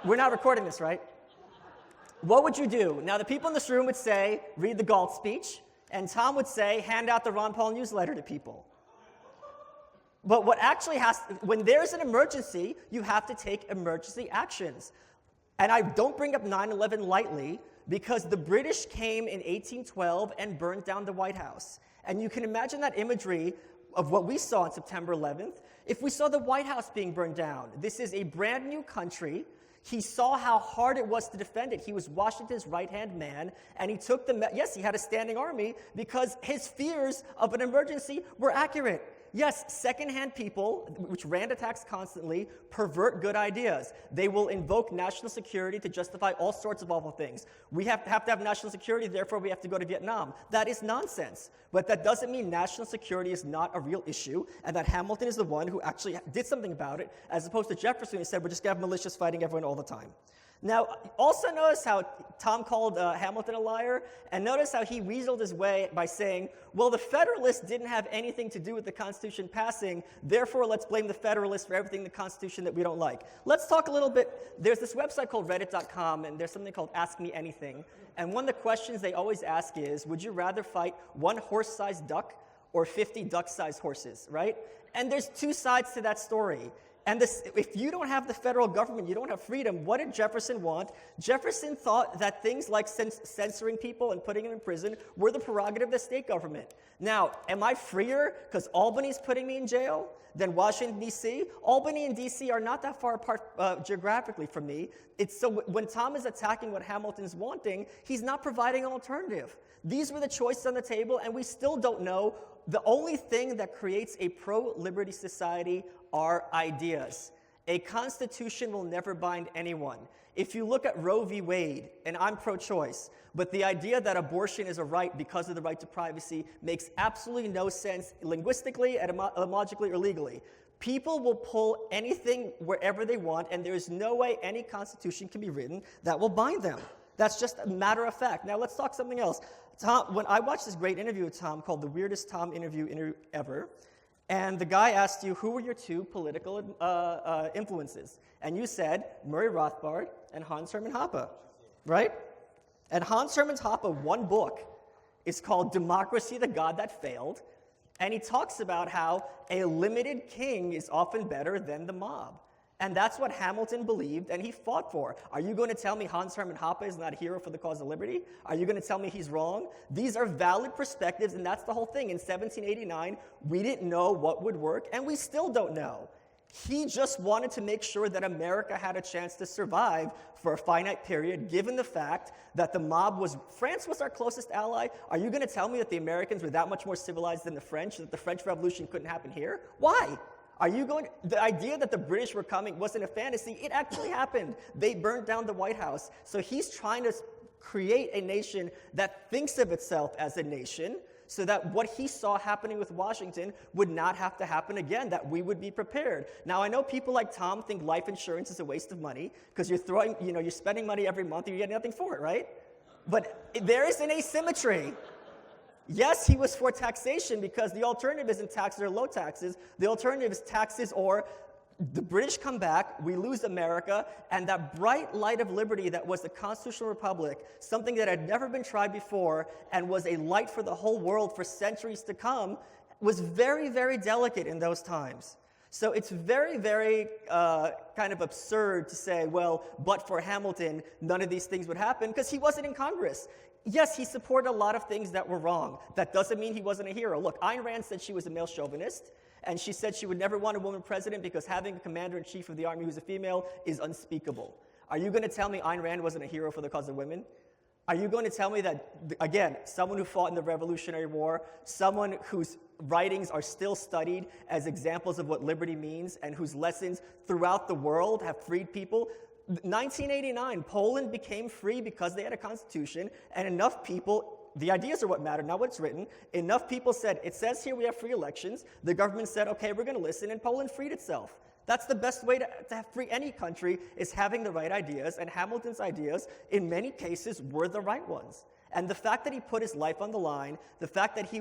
We're not recording this, right? What would you do? Now, the people in this room would say, read the Galt speech, and Tom would say, hand out the Ron Paul newsletter to people. But what actually when there's an emergency, you have to take emergency actions. And I don't bring up 9/11 lightly, because the British came in 1812 and burned down the White House. And you can imagine that imagery of what we saw on September 11th. If we saw the White House being burned down, this is a brand new country. He saw how hard it was to defend it. He was Washington's right-hand man, and he took yes, he had a standing army because his fears of an emergency were accurate. Yes, second-hand people, which ran attacks constantly, pervert good ideas. They will invoke national security to justify all sorts of awful things. We have to have national security, therefore we have to go to Vietnam. That is nonsense. But that doesn't mean national security is not a real issue, and that Hamilton is the one who actually did something about it, as opposed to Jefferson, who said, we're just going to have militias fighting everyone all the time. Now, also notice how Tom called Hamilton a liar, and notice how he weaseled his way by saying, well, the Federalists didn't have anything to do with the Constitution passing, therefore let's blame the Federalists for everything in the Constitution that we don't like. Let's talk a little bit. There's this website called reddit.com, and there's something called Ask Me Anything, and one of the questions they always ask is, would you rather fight one horse-sized duck or 50 duck-sized horses, right? And there's two sides to that story. And if you don't have the federal government, you don't have freedom. What did Jefferson want? Jefferson thought that things like censoring people and putting them in prison were the prerogative of the state government. Now, am I freer because Albany's putting me in jail than Washington, D.C.? Albany and D.C. are not that far apart geographically from me. So when Tom is attacking what Hamilton's wanting, he's not providing an alternative. These were the choices on the table, and we still don't know. The only thing that creates a pro-liberty society are ideas. A constitution will never bind anyone. If you look at Roe v. Wade, and I'm pro-choice, but the idea that abortion is a right because of the right to privacy makes absolutely no sense linguistically, etymologically, or legally. People will pull anything wherever they want, and there is no way any constitution can be written that will bind them. That's just a matter of fact. Now let's talk something else. Tom, when I watched this great interview with Tom called The Weirdest Tom Interview Ever, and the guy asked you, who were your two political influences? And you said Murray Rothbard and Hans Hermann Hoppe, right? And Hans Hermann Hoppe, one book, is called Democracy, the God That Failed, and he talks about how a limited king is often better than the mob. And that's what Hamilton believed, and he fought for. Are you going to tell me Hans Hermann Hoppe is not a hero for the cause of liberty? Are you going to tell me he's wrong? These are valid perspectives, and that's the whole thing. In 1789, we didn't know what would work, and we still don't know. He just wanted to make sure that America had a chance to survive for a finite period, given the fact that the mob France was our closest ally. Are you going to tell me that the Americans were that much more civilized than the French, that the French Revolution couldn't happen here? Why? The idea that the British were coming wasn't a fantasy. It actually happened. They burned down the White House. So he's trying to create a nation that thinks of itself as a nation, so that what he saw happening with Washington would not have to happen again, that we would be prepared. Now, I know people like Tom think life insurance is a waste of money, because you're spending money every month and you're getting nothing for it, right? But there is an asymmetry. Yes, he was for taxation because the alternative isn't taxes or low taxes. The alternative is taxes or the British come back, we lose America, and that bright light of liberty that was the constitutional republic, something that had never been tried before and was a light for the whole world for centuries to come, was very, very delicate in those times. So it's very, very kind of absurd to say, well, but for Hamilton, none of these things would happen, because he wasn't in Congress. Yes, he supported a lot of things that were wrong. That doesn't mean he wasn't a hero. Look, Ayn Rand said she was a male chauvinist, and she said she would never want a woman president because having a commander-in-chief of the army who's a female is unspeakable. Are you going to tell me Ayn Rand wasn't a hero for the cause of women? Are you going to tell me that, again, someone who fought in the Revolutionary War, someone whose writings are still studied as examples of what liberty means and whose lessons throughout the world have freed people? 1989, Poland became free because they had a constitution, and enough people, the ideas are what matter, not what's written, enough people said, it says here we have free elections. The government said, okay, we're going to listen, and Poland freed itself. That's the best way to free any country, is having the right ideas, and Hamilton's ideas, in many cases, were the right ones. And the fact that he put his life on the line, the fact that he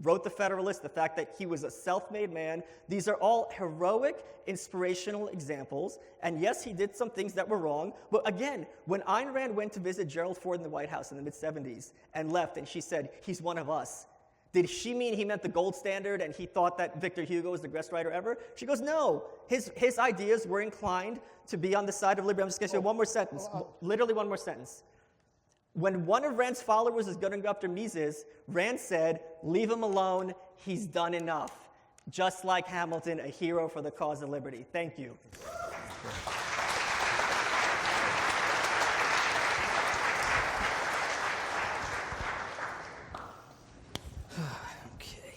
wrote the Federalist, the fact that he was a self-made man, these are all heroic, inspirational examples. And yes, he did some things that were wrong. But again, when Ayn Rand went to visit Gerald Ford in the White House in the mid-'70s and left, and she said, he's one of us, did she mean he meant the gold standard and he thought that Victor Hugo was the greatest writer ever? She goes, no. His ideas were inclined to be on the side of liberty. I'm just going to say one more sentence, literally one more sentence. When one of Rand's followers is going to go after Mises, Rand said, leave him alone, he's done enough. Just like Hamilton, a hero for the cause of liberty. Thank you. Okay.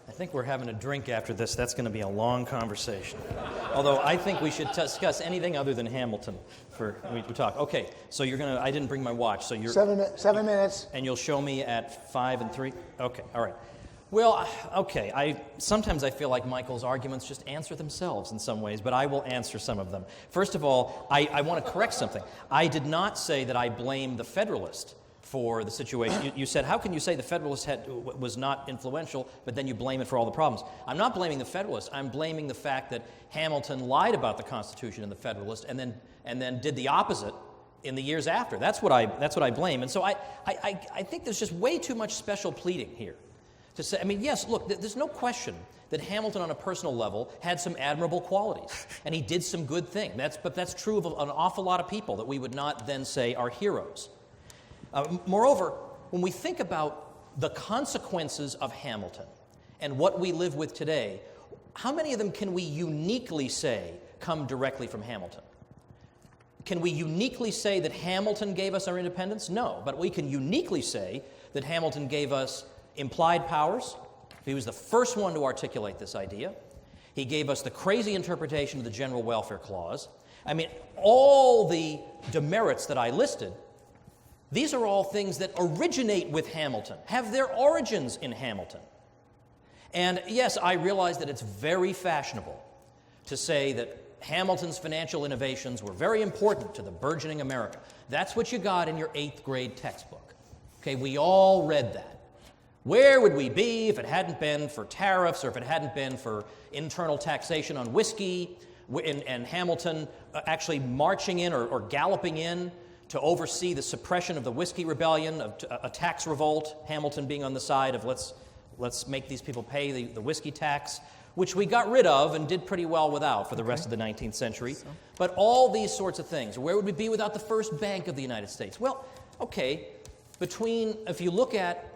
I think we're having a drink after this. That's going to be a long conversation. Although I think we should discuss anything other than Hamilton for we talk. Okay, so you're gonna. I didn't bring my watch, so you're 7 minutes. And you'll show me at 5 and 3. Okay, all right. Well, okay. Sometimes I feel like Michael's arguments just answer themselves in some ways, but I will answer some of them. First of all, I want to correct something. I did not say that I blame the Federalist for the situation. You said, how can you say the Federalist was not influential, but then you blame it for all the problems? I'm not blaming the Federalist. I'm blaming the fact that Hamilton lied about the Constitution in the Federalist and then did the opposite in the years after. That's what I blame. And so I think there's just way too much special pleading here to say. I mean, yes, look, there's no question that Hamilton on a personal level had some admirable qualities, and he did some good things. But that's true of an awful lot of people that we would not then say are heroes. Moreover, when we think about the consequences of Hamilton and what we live with today, how many of them can we uniquely say come directly from Hamilton? Can we uniquely say that Hamilton gave us our independence? No, but we can uniquely say that Hamilton gave us implied powers. He was the first one to articulate this idea. He gave us the crazy interpretation of the General Welfare Clause. I mean, all the demerits that I listed, these are all things that originate with Hamilton, have their origins in Hamilton. And yes, I realize that it's very fashionable to say that Hamilton's financial innovations were very important to the burgeoning America. That's what you got in your 8th grade textbook. Okay, we all read that. Where would we be if it hadn't been for tariffs or if it hadn't been for internal taxation on whiskey and Hamilton actually marching in or galloping in to oversee the suppression of the Whiskey Rebellion, a tax revolt, Hamilton being on the side of let's make these people pay the whiskey tax, which we got rid of and did pretty well without for the rest of the 19th century. But all these sorts of things. Where would we be without the first bank of the United States? Well, okay, if you look at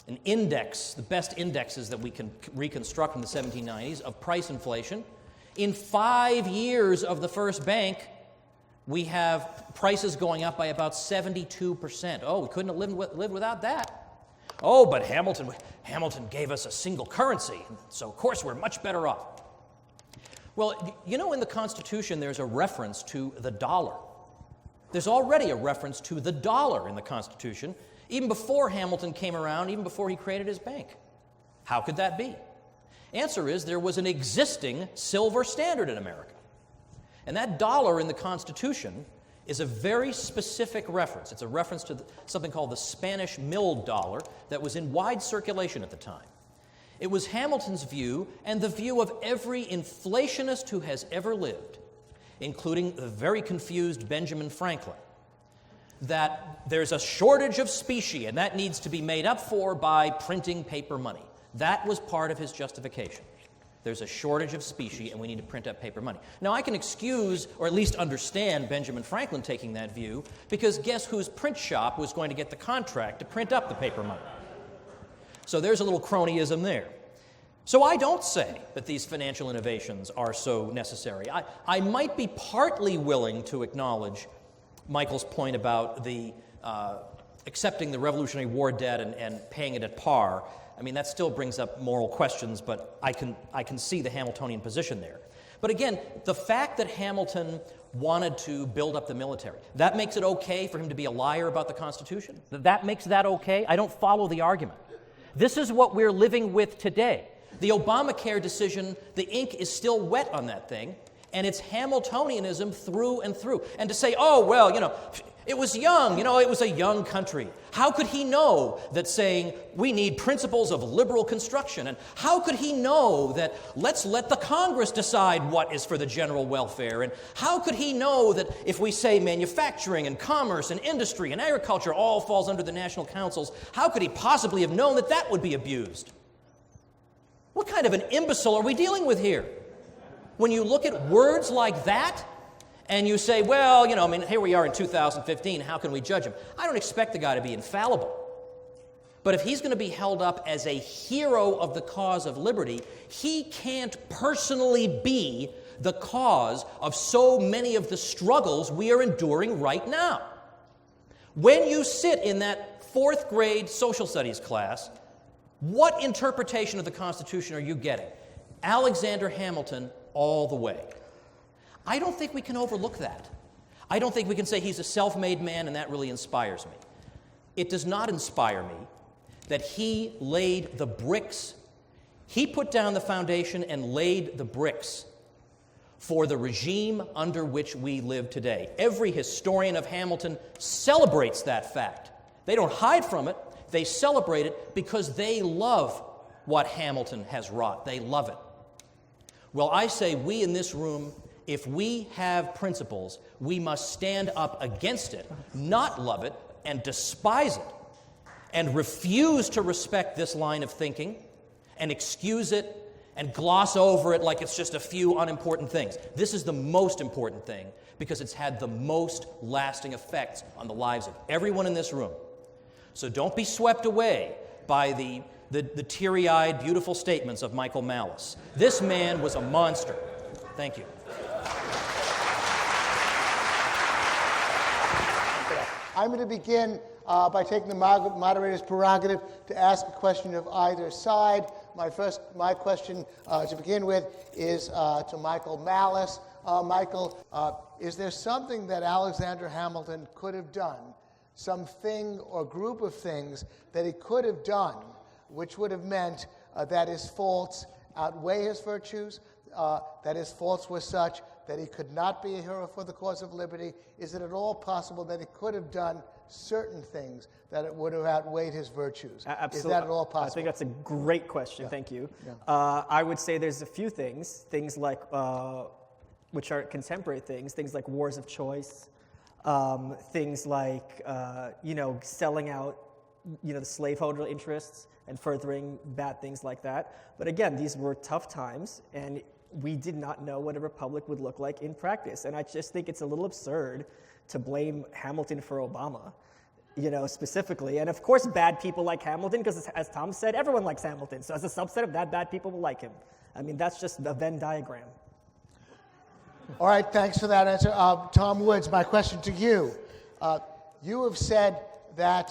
an index, the best indexes that we can reconstruct from the 1790s of price inflation, in 5 years of the first bank, we have prices going up by about 72%. Oh, we couldn't have lived without that. Oh, but Hamilton gave us a single currency, so of course we're much better off. Well, you know, in the Constitution there's a reference to the dollar. There's already a reference to the dollar in the Constitution, even before Hamilton came around, even before he created his bank. How could that be? Answer is there was an existing silver standard in America. And that dollar in the Constitution is a very specific reference. It's a reference to something called the Spanish milled dollar that was in wide circulation at the time. It was Hamilton's view and the view of every inflationist who has ever lived, including the very confused Benjamin Franklin, that there's a shortage of specie and that needs to be made up for by printing paper money. That was part of his justification. There's a shortage of specie, and we need to print up paper money. Now, I can excuse, or at least understand, Benjamin Franklin taking that view, because guess whose print shop was going to get the contract to print up the paper money? So there's a little cronyism there. So I don't say that these financial innovations are so necessary. I might be partly willing to acknowledge Michael's point about the accepting the Revolutionary War debt and paying it at par. I mean, that still brings up moral questions, but I can see the Hamiltonian position there. But again, the fact that Hamilton wanted to build up the military, that makes it okay for him to be a liar about the Constitution? That makes that okay? I don't follow the argument. This is what we're living with today. The Obamacare decision, the ink is still wet on that thing, and it's Hamiltonianism through and through. And to say, oh, well, it was young, it was a young country. How could he know that saying we need principles of liberal construction? And how could he know that let's let the Congress decide what is for the general welfare? And how could he know that if we say manufacturing and commerce and industry and agriculture all falls under the national councils, how could he possibly have known that that would be abused? What kind of an imbecile are we dealing with here? When you look at words like that, and you say, well, here we are in 2015, how can we judge him? I don't expect the guy to be infallible. But if he's going to be held up as a hero of the cause of liberty, he can't personally be the cause of so many of the struggles we are enduring right now. When you sit in that 4th grade social studies class, what interpretation of the Constitution are you getting? Alexander Hamilton all the way. I don't think we can overlook that. I don't think we can say he's a self-made man and that really inspires me. It does not inspire me that he laid the bricks. He put down the foundation and laid the bricks for the regime under which we live today. Every historian of Hamilton celebrates that fact. They don't hide from it. They celebrate it because they love what Hamilton has wrought. They love it. Well, I say we in this room, if we have principles, we must stand up against it, not love it, and despise it, and refuse to respect this line of thinking, and excuse it, and gloss over it like it's just a few unimportant things. This is the most important thing, because it's had the most lasting effects on the lives of everyone in this room. So don't be swept away by the teary-eyed, beautiful statements of Michael Malice. This man was a monster. Thank you. I'm going to begin by taking the moderator's prerogative to ask a question of either side. My question to begin with is to Michael Malice. Michael, is there something that Alexander Hamilton could have done, something or group of things that he could have done, which would have meant that his faults outweigh his virtues, that his faults were such that he could not be a hero for the cause of liberty? Is it at all possible that he could have done certain things that it would have outweighed his virtues? Absolutely. Is that at all possible? I think that's a great question. Yeah. Thank you. Yeah. I would say there's a few things like, which are contemporary things like wars of choice, things like, selling out, the slaveholder interests and furthering bad things like that. But again, these were tough times, and we did not know what a republic would look like in practice. And I just think it's a little absurd to blame Hamilton for Obama, specifically. And of course, bad people like Hamilton, because as Tom said, everyone likes Hamilton. So as a subset of that, bad people will like him. I mean, that's just a Venn diagram. All right, thanks for that answer. Tom Woods, my question to you. You have said that,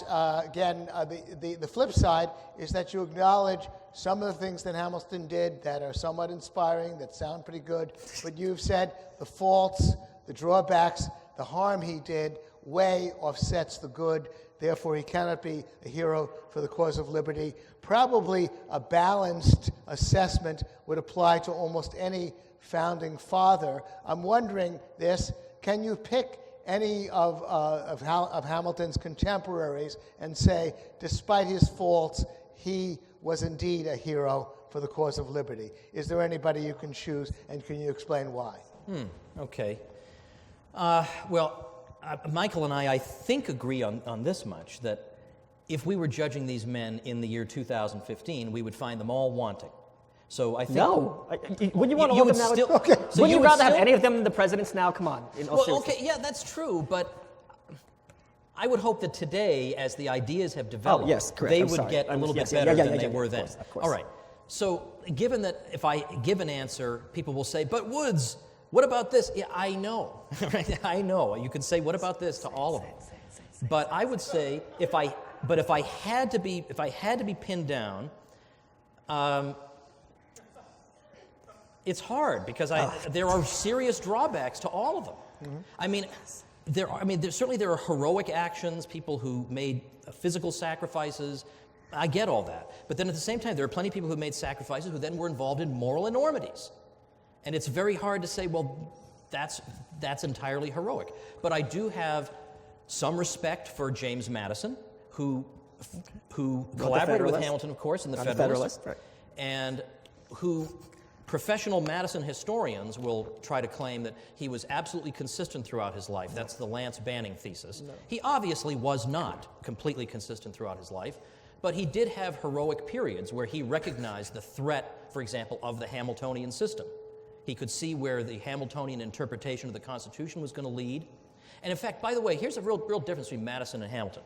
the flip side is that you acknowledge some of the things that Hamilton did that are somewhat inspiring, that sound pretty good, but you've said the faults, the drawbacks, the harm he did way offsets the good. Therefore, he cannot be a hero for the cause of liberty. Probably a balanced assessment would apply to almost any founding father. I'm wondering this: can you pick any of Hamilton's contemporaries and say, despite his faults, he was indeed a hero for the cause of liberty? Is there anybody you can choose, and can you explain why? Okay. Michael and I think, agree on this much, that if we were judging these men in the year 2015, we would find them all wanting. So I think No. Wouldn't you want all you of would them now? still. Okay. So Wouldn't you would rather have still- any of them than the presidents now? Come on. In all Well, seriousness. okay, yeah, that's true, but I would hope that today, as the ideas have developed, yes, correct. they I'm would sorry. get a little Yes, bit yeah, better yeah, than yeah, they yeah, were of then. course, of course. All right. So, given that if I give an answer, people will say, "But Woods, what about this?" Yeah, I know. Right? I know. You could say, "What about this?" to all of them. But I would say, if I had to be pinned down, it's hard because there are serious drawbacks to all of them. Mm-hmm. I mean, there are heroic actions, people who made physical sacrifices. I get all that, but then at the same time, there are plenty of people who made sacrifices who then were involved in moral enormities, and it's very hard to say, well, that's entirely heroic. But I do have some respect for James Madison, who collaborated with Federalist. Hamilton, of course, in the Not the Federalist, Federalist, right. and who professional Madison historians will try to claim that he was absolutely consistent throughout his life. That's the Lance Banning thesis. No. He obviously was not completely consistent throughout his life, but he did have heroic periods where he recognized the threat, for example, of the Hamiltonian system. He could see where the Hamiltonian interpretation of the Constitution was going to lead. And in fact, by the way, here's a real difference between Madison and Hamilton.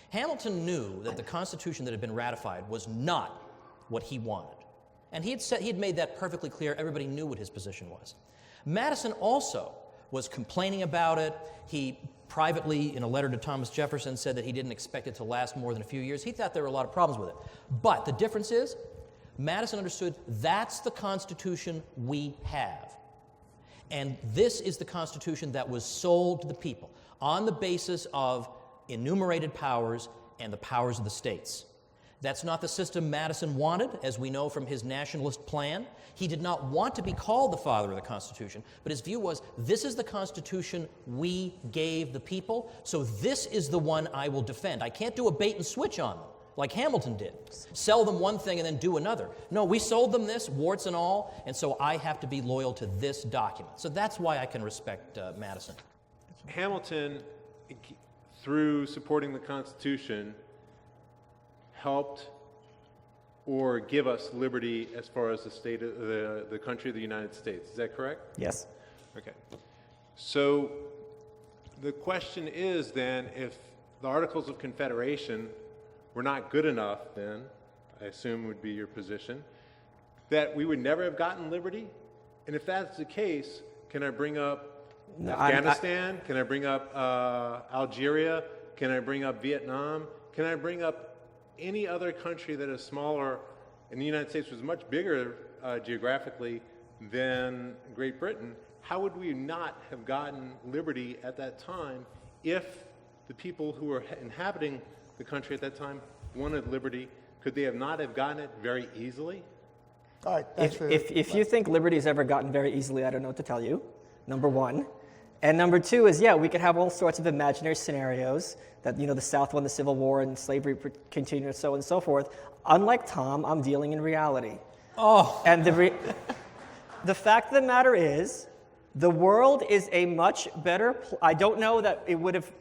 Hamilton knew that the Constitution that had been ratified was not what he wanted. And he had made that perfectly clear. Everybody knew what his position was. Madison also was complaining about it. He privately, in a letter to Thomas Jefferson, said that he didn't expect it to last more than a few years. He thought there were a lot of problems with it. But the difference is, Madison understood that's the Constitution we have. And this is the Constitution that was sold to the people on the basis of enumerated powers and the powers of the states. That's not the system Madison wanted, as we know from his nationalist plan. He did not want to be called the father of the Constitution, but his view was, this is the Constitution we gave the people, so this is the one I will defend. I can't do a bait and switch on them, like Hamilton did. Sell them one thing and then do another. No, we sold them this, warts and all, and so I have to be loyal to this document. So that's why I can respect Madison. Hamilton, through supporting the Constitution, helped or give us liberty as far as the state of the country of the United States. Is that correct? Yes. Okay. So the question is then, if the Articles of Confederation were not good enough, then, I assume would be your position, that we would never have gotten liberty? And if that's the case, can I bring up Afghanistan? Can I bring up Algeria? Can I bring up Vietnam? Can I bring up any other country that is smaller, and the United States was much bigger geographically than Great Britain? How would we not have gotten liberty at that time if the people who were inhabiting the country at that time wanted liberty? Could they not have gotten it very easily? All right. Thanks for If you think liberty has ever gotten very easily, I don't know what to tell you, number one. And number two is, yeah, we could have all sorts of imaginary scenarios that, the South won the Civil War and slavery continued and so on and so forth. Unlike Tom, I'm dealing in reality. Oh. And the fact of the matter is, the world is a much better I don't know that it would have,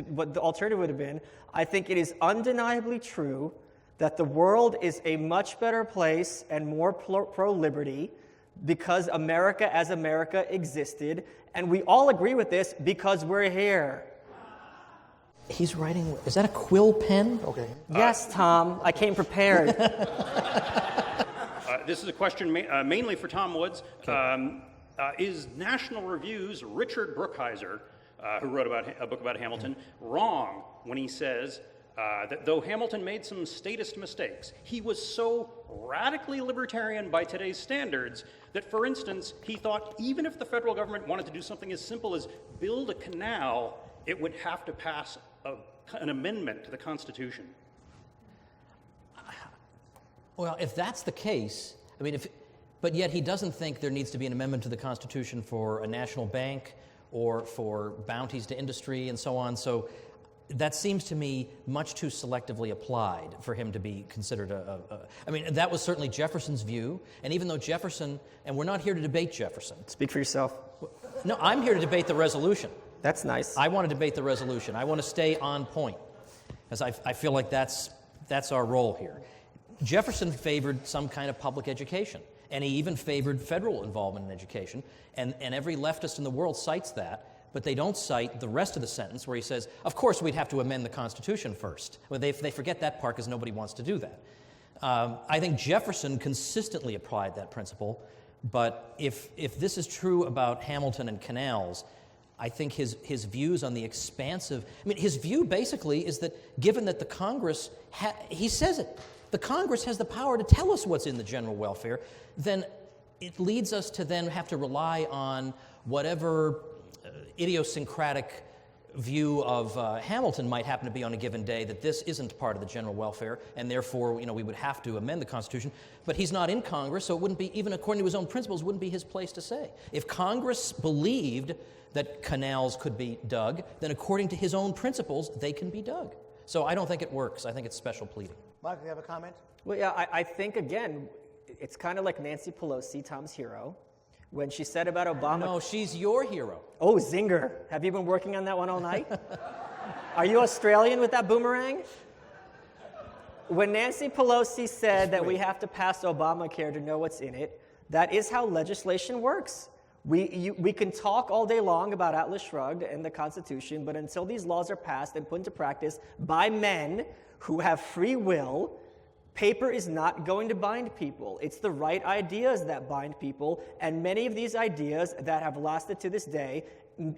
what the alternative would have been. I think it is undeniably true that the world is a much better place and more pro-liberty because America as America existed, and we all agree with this because we're here. He's writing, is that a quill pen? Okay. Yes, Tom, I came prepared. This is a question mainly for Tom Woods. Okay. Is National Review's Richard Brookhiser, who wrote a book about Hamilton, wrong when he says that though Hamilton made some statist mistakes, he was so radically libertarian by today's standards that, for instance, he thought even if the federal government wanted to do something as simple as build a canal, it would have to pass an amendment to the Constitution? Well, if that's the case, but yet he doesn't think there needs to be an amendment to the Constitution for a national bank or for bounties to industry and so on. So that seems to me much too selectively applied for him to be considered that was certainly Jefferson's view. And even though Jefferson, and we're not here to debate Jefferson. Speak for yourself. No, I'm here to debate the resolution. That's nice. I want to debate the resolution. I want to stay on point, because I feel like that's our role here. Jefferson favored some kind of public education, and he even favored federal involvement in education, and every leftist in the world cites that, but they don't cite the rest of the sentence where he says, of course we'd have to amend the Constitution first. Well, they forget that part because nobody wants to do that. I think Jefferson consistently applied that principle, but if this is true about Hamilton and canals, I think his views on the expansive, his view basically is that given that the Congress, he says it, the Congress has the power to tell us what's in the general welfare, then it leads us to then have to rely on whatever idiosyncratic view of Hamilton might happen to be on a given day, that this isn't part of the general welfare, and therefore, we would have to amend the Constitution. But he's not in Congress, so it wouldn't be, even according to his own principles, wouldn't be his place to say. If Congress believed that canals could be dug, then according to his own principles, they can be dug. So I don't think it works. I think it's special pleading. Michael, you have a comment? Well, yeah, I think, again, it's kind of like Nancy Pelosi, Tom's hero, when she said about Obama. No, she's your hero. Oh, zinger. Have you been working on that one all night? Are you Australian with that boomerang? When Nancy Pelosi said that we have to pass Obamacare to know what's in it, that is how legislation works. We can talk all day long about Atlas Shrugged and the Constitution, but until these laws are passed and put into practice by men who have free will, paper is not going to bind people. It's the right ideas that bind people, and many of these ideas that have lasted to this day,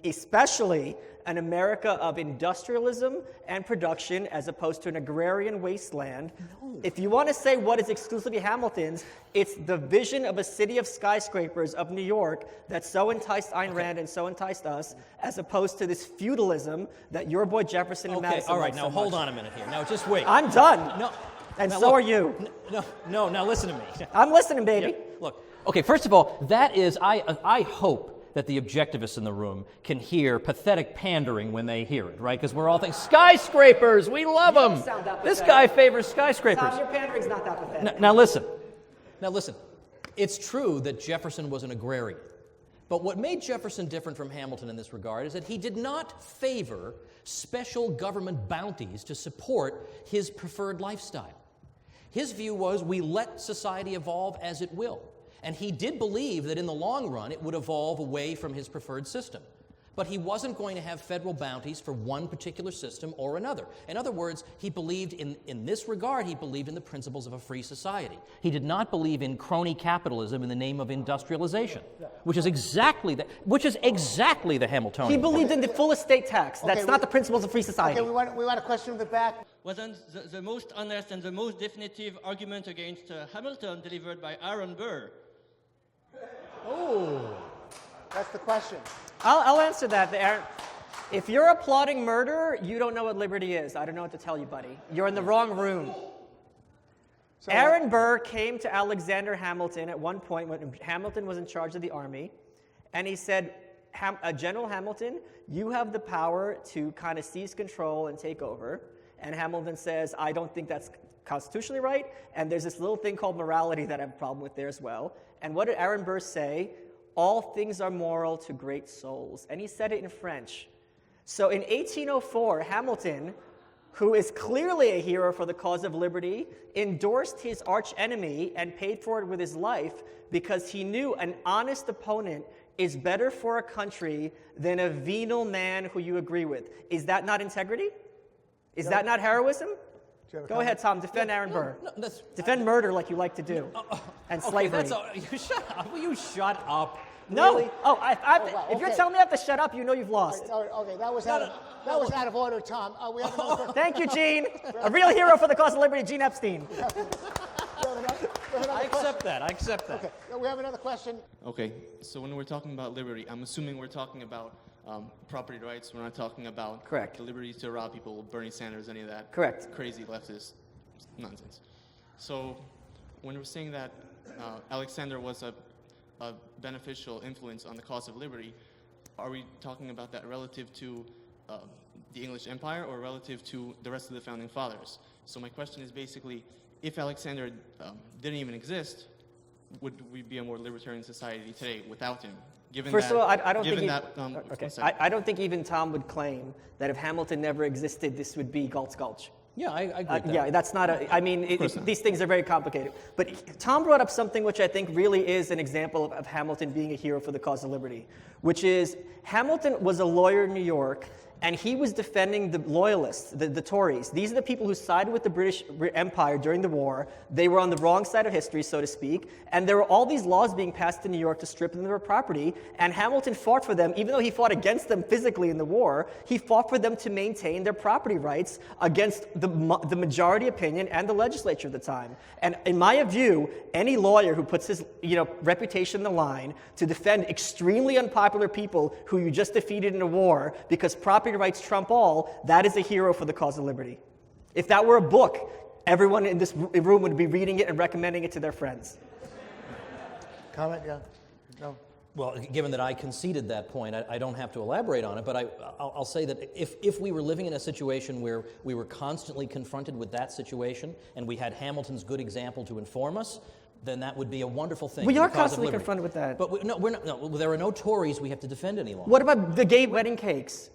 especially an America of industrialism and production as opposed to an agrarian wasteland. No. If you want to say what is exclusively Hamilton's, it's the vision of a city of skyscrapers of New York that so enticed Ayn Rand and so enticed us, as opposed to this feudalism that your boy Jefferson and Madison. All right, so now hold much. on a minute here. Now just wait. I'm done. No. And now, so look, are you. No, now listen to me. I'm listening, baby. Yeah, look, okay, first of all, that is, I hope that the objectivists in the room can hear pathetic pandering when they hear it, right? Because we're all thinking, skyscrapers, we love You don't them. sound that This pathetic. guy favors skyscrapers. Tom, your pandering's not that pathetic. Now listen. It's true that Jefferson was an agrarian. But what made Jefferson different from Hamilton in this regard is that he did not favor special government bounties to support his preferred lifestyle. His view was we let society evolve as it will. And he did believe that in the long run it would evolve away from his preferred system. But he wasn't going to have federal bounties for one particular system or another. In other words, he believed in this regard, he believed in the principles of a free society. He did not believe in crony capitalism in the name of industrialization, which is exactly the Hamiltonian. He believed in the full estate tax. That's Okay, not the principles of free society. Okay, we want a question from the back. Wasn't the most honest and the most definitive argument against Hamilton delivered by Aaron Burr? Oh, that's the question. I'll answer that. Aaron. If you're applauding murder, you don't know what liberty is. I don't know what to tell you, buddy. You're in the wrong room. So, Aaron Burr came to Alexander Hamilton at one point when Hamilton was in charge of the army, and he said, General Hamilton, you have the power to kind of seize control and take over. And Hamilton says, I don't think that's constitutionally right, and there's this little thing called morality that I have a problem with there as well. And what did Aaron Burr say? All things are moral to great souls. And he said it in French. So in 1804, Hamilton, who is clearly a hero for the cause of liberty, endorsed his archenemy and paid for it with his life because he knew an honest opponent is better for a country than a venal man who you agree with. Is that not integrity? Is that not heroism? Go ahead, Tom. Defend Aaron Burr. Defend murder like you like to do. And slavery. You shut up. Will you shut up? No. Really? If you're telling me I have to shut up, you know you've lost. Okay, that was out of order, Tom. We have another question. Thank you, Gene. A real hero for the cause of liberty, Gene Epstein. I accept that. Okay, we have another question. Okay, so when we're talking about liberty, I'm assuming we're talking about property rights. We're not talking about Correct. the liberty to rob people, Bernie Sanders, any of that Correct. crazy leftist nonsense. So when we're saying that Alexander was a beneficial influence on the cause of liberty, are we talking about that relative to the English Empire or relative to the rest of the founding fathers? So my question is basically, if Alexander didn't even exist, would we be a more libertarian society today without him? First of all, I don't think one second. I don't think even Tom would claim that if Hamilton never existed, this would be Galt's Gulch. Yeah, I agree with that. Yeah, that's not a, I mean, these things are very complicated. But Tom brought up something which I think really is an example of Hamilton being a hero for the cause of liberty, which is Hamilton was a lawyer in New York, and he was defending the loyalists, the Tories. These are the people who sided with the British Empire during the war. They were on the wrong side of history, so to speak, and there were all these laws being passed in New York to strip them of their property, and Hamilton fought for them, even though he fought against them physically in the war, he fought for them to maintain their property rights against the majority opinion and the legislature at the time. And in my view, any lawyer who puts his reputation on the line to defend extremely unpopular people who you just defeated in a war because property rights trump all, that is a hero for the cause of liberty. If that were a book, everyone in this room would be reading it and recommending it to their friends. Comment? Yeah. No. Well, given that I conceded that point, I don't have to elaborate on it, but I'll say that if we were living in a situation where we were constantly confronted with that situation and we had Hamilton's good example to inform us, then that would be a wonderful thing. We are constantly confronted with that. But we're not. No, there are no Tories we have to defend any longer. What about the gay wedding cakes?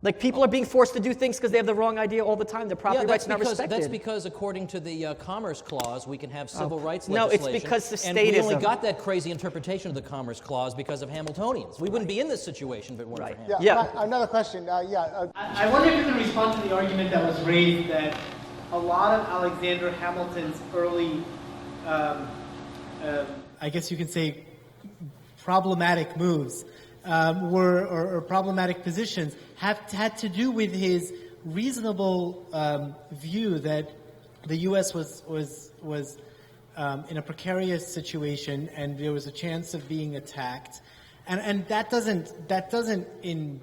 Like, people are being forced to do things because they have the wrong idea all the time. Their property rights are not respected. That's because, according to the Commerce Clause, we can have civil rights No, legislation. it's because of and we only statism. got that crazy interpretation of the Commerce Clause because of Hamiltonians. We wouldn't be in this situation if it weren't for Hamilton. Yeah. Another question. I wonder if you can respond to the argument that was raised that a lot of Alexander Hamilton's early, I guess you can say, problematic moves or problematic positions had to do with his reasonable view that the U.S. was in a precarious situation and there was a chance of being attacked, and that doesn't in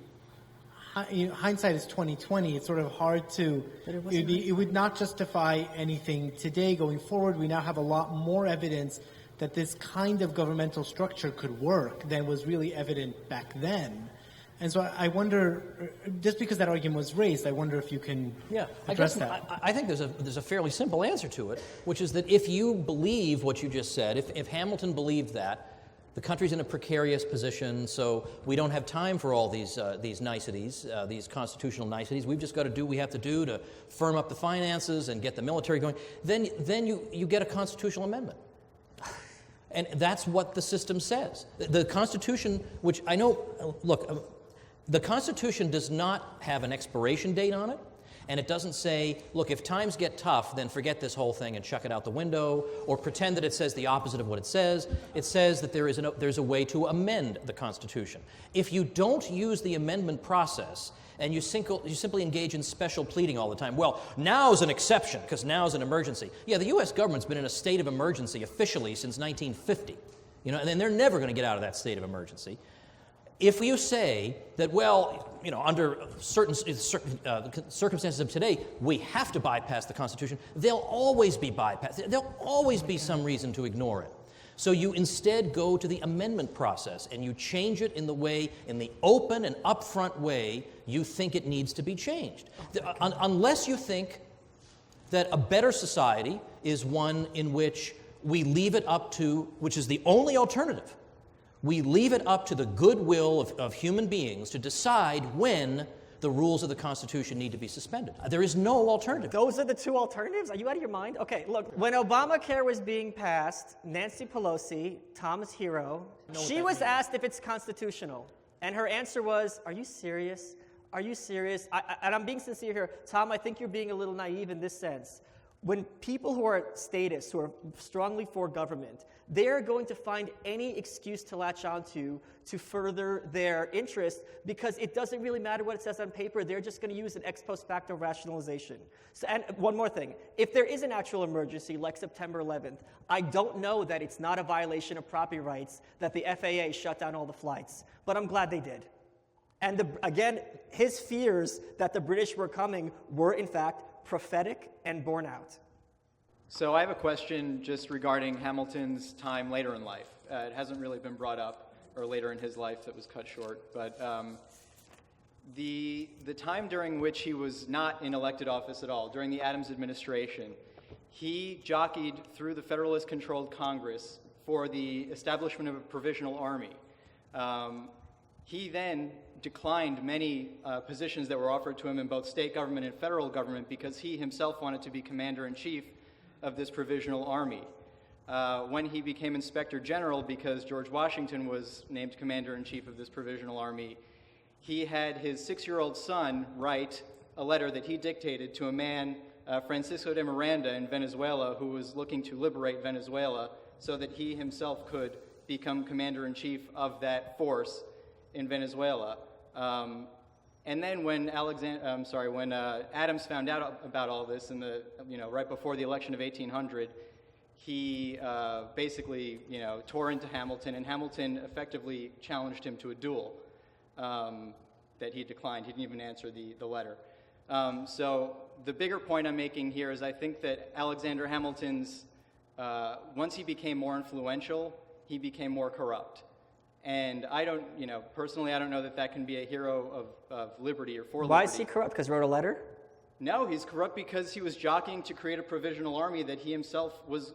hindsight is 2020. It's sort of hard to. It would not justify anything today going forward. We now have a lot more evidence that this kind of governmental structure could work than was really evident back then. And so I wonder, just because that argument was raised, I wonder if you can address that. I think there's a fairly simple answer to it, which is that if you believe what you just said, if Hamilton believed that, the country's in a precarious position, so we don't have time for all these niceties, these constitutional niceties. We've just got to do what we have to do to firm up the finances and get the military going. Then you get a constitutional amendment. And that's what the system says. The Constitution, which I know, look, the Constitution does not have an expiration date on it, and it doesn't say, look, if times get tough, then forget this whole thing and chuck it out the window, or pretend that it says the opposite of what it says. It says that there's a way to amend the Constitution. If you don't use the amendment process, and you simply engage in special pleading all the time. Well, now's an exception, because now's an emergency. Yeah, the U.S. government's been in a state of emergency officially since 1950. And they're never going to get out of that state of emergency. If you say that, well, under certain circumstances of today, we have to bypass the Constitution, they'll always be bypassed. There'll always be some reason to ignore it. So you instead go to the amendment process and you change it in the open and upfront way you think it needs to be changed. Unless you think that a better society is one in which we leave it up to, which is the only alternative, we leave it up to the goodwill of human beings to decide when the rules of the Constitution need to be suspended. There is no alternative. Those are the two alternatives? Are you out of your mind? Okay, look, when Obamacare was being passed, Nancy Pelosi, Tom's hero, she was asked if it's constitutional. And her answer was, are you serious? Are you serious? And I'm being sincere here. Tom, I think you're being a little naive in this sense. When people who are statists, who are strongly for government, they're going to find any excuse to latch onto to further their interest because it doesn't really matter what it says on paper. They're just going to use an ex post facto rationalization. So, and one more thing. If there is an actual emergency like September 11th, I don't know that it's not a violation of property rights that the FAA shut down all the flights. But I'm glad they did. And again, his fears that the British were coming were, in fact, prophetic and borne out. So I have a question just regarding Hamilton's time later in life. It hasn't really been brought up, or later in his life that was cut short, but the time during which he was not in elected office at all, during the Adams administration, he jockeyed through the Federalist-controlled Congress for the establishment of a provisional army. He then declined many positions that were offered to him in both state government and federal government because he himself wanted to be commander-in-chief of this provisional army. When he became inspector general, because George Washington was named commander-in-chief of this provisional army, he had his 6-year-old son write a letter that he dictated to a man, Francisco de Miranda in Venezuela, who was looking to liberate Venezuela so that he himself could become commander-in-chief of that force in Venezuela. And then when Adams found out about all this in the, right before the election of 1800, he basically, tore into Hamilton, and Hamilton effectively challenged him to a duel that he declined. He didn't even answer the letter. So the bigger point I'm making here is I think that Alexander Hamilton's, once he became more influential, he became more corrupt. And I don't, personally, I don't know that can be a hero of liberty or for liberty. Why is he corrupt? Because he wrote a letter? No, he's corrupt because he was jockeying to create a provisional army that he himself was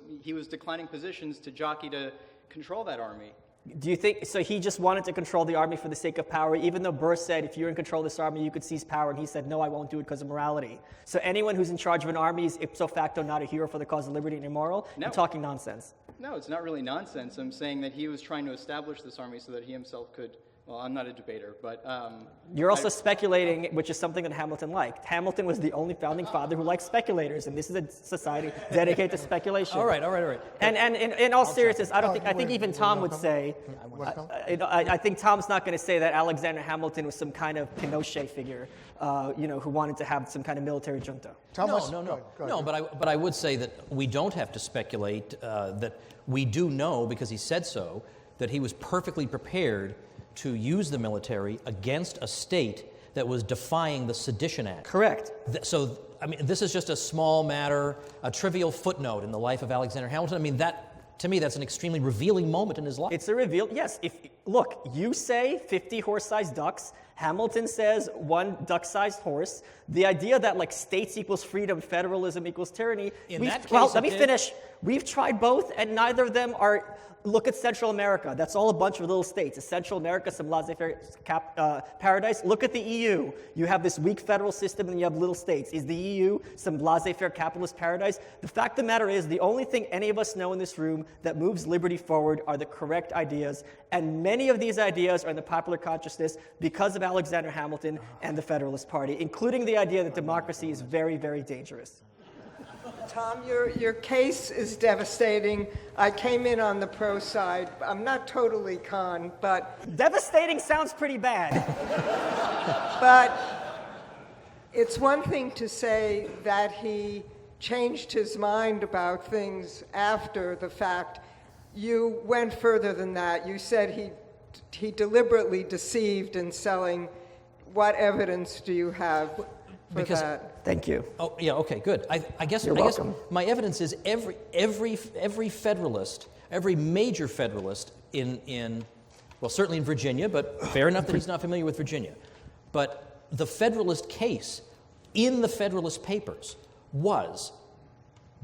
declining positions to jockey to control that army. Do you think, so he just wanted to control the army for the sake of power, even though Burr said, if you're in control of this army, you could seize power, and he said, no, I won't do it because of morality. So anyone who's in charge of an army is ipso facto not a hero for the cause of liberty and immoral? No. You're talking nonsense. No, it's not really nonsense. I'm saying that he was trying to establish this army so that he himself could, well, I'm not a debater, but... You're also speculating, which is something that Hamilton liked. Hamilton was the only founding father who liked speculators, and this is a society dedicated to speculation. All right. And in all seriousness, I think even Tom would say, I think Tom's not going to say that Alexander Hamilton was some kind of Pinochet figure, who wanted to have some kind of military junta. No, but I would say that we don't have to speculate, that we do know, because he said so, that he was perfectly prepared to use the military against a state that was defying the Sedition Act. Correct. So, this is just a small matter, a trivial footnote in the life of Alexander Hamilton. To me, that's an extremely revealing moment in his life. It's a reveal, yes. Look, you say 50 horse-sized ducks. Hamilton says 1 duck-sized horse. The idea that states equals freedom, federalism equals tyranny. Let me finish. We've tried both, and neither of them are. Look at Central America. That's all a bunch of little states. Is Central America some laissez-faire paradise? Look at the EU. You have this weak federal system and you have little states. Is the EU some laissez-faire capitalist paradise? The fact of the matter is the only thing any of us know in this room that moves liberty forward are the correct ideas. And many of these ideas are in the popular consciousness because of Alexander Hamilton and the Federalist Party, including the idea that democracy is very, very dangerous. Tom, your case is devastating. I came in on the pro side. I'm not totally con, but... Devastating sounds pretty bad. But it's one thing to say that he changed his mind about things after the fact. You went further than that. You said he deliberately deceived in selling. What evidence do you have for that? Thank you. Oh, yeah, okay, good. I guess my evidence is every Federalist, every major Federalist certainly in Virginia, but fair enough that he's not familiar with Virginia. But the Federalist case in the Federalist Papers was,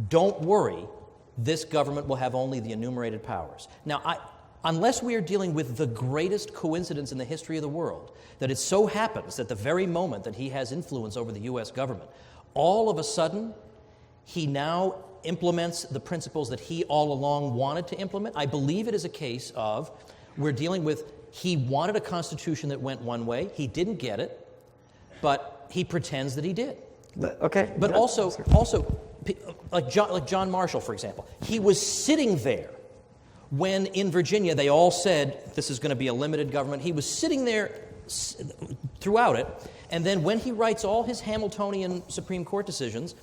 don't worry, this government will have only the enumerated powers. Now, unless we are dealing with the greatest coincidence in the history of the world, that it so happens that the very moment that he has influence over the U.S. government, all of a sudden, he now implements the principles that he all along wanted to implement. I believe it is a case of, we're dealing with, he wanted a constitution that went one way, he didn't get it, but he pretends that he did. Okay. But also, like John Marshall, for example, he was sitting there when in Virginia they all said this is going to be a limited government. He was sitting there throughout it, and then when he writes all his Hamiltonian Supreme Court decisions,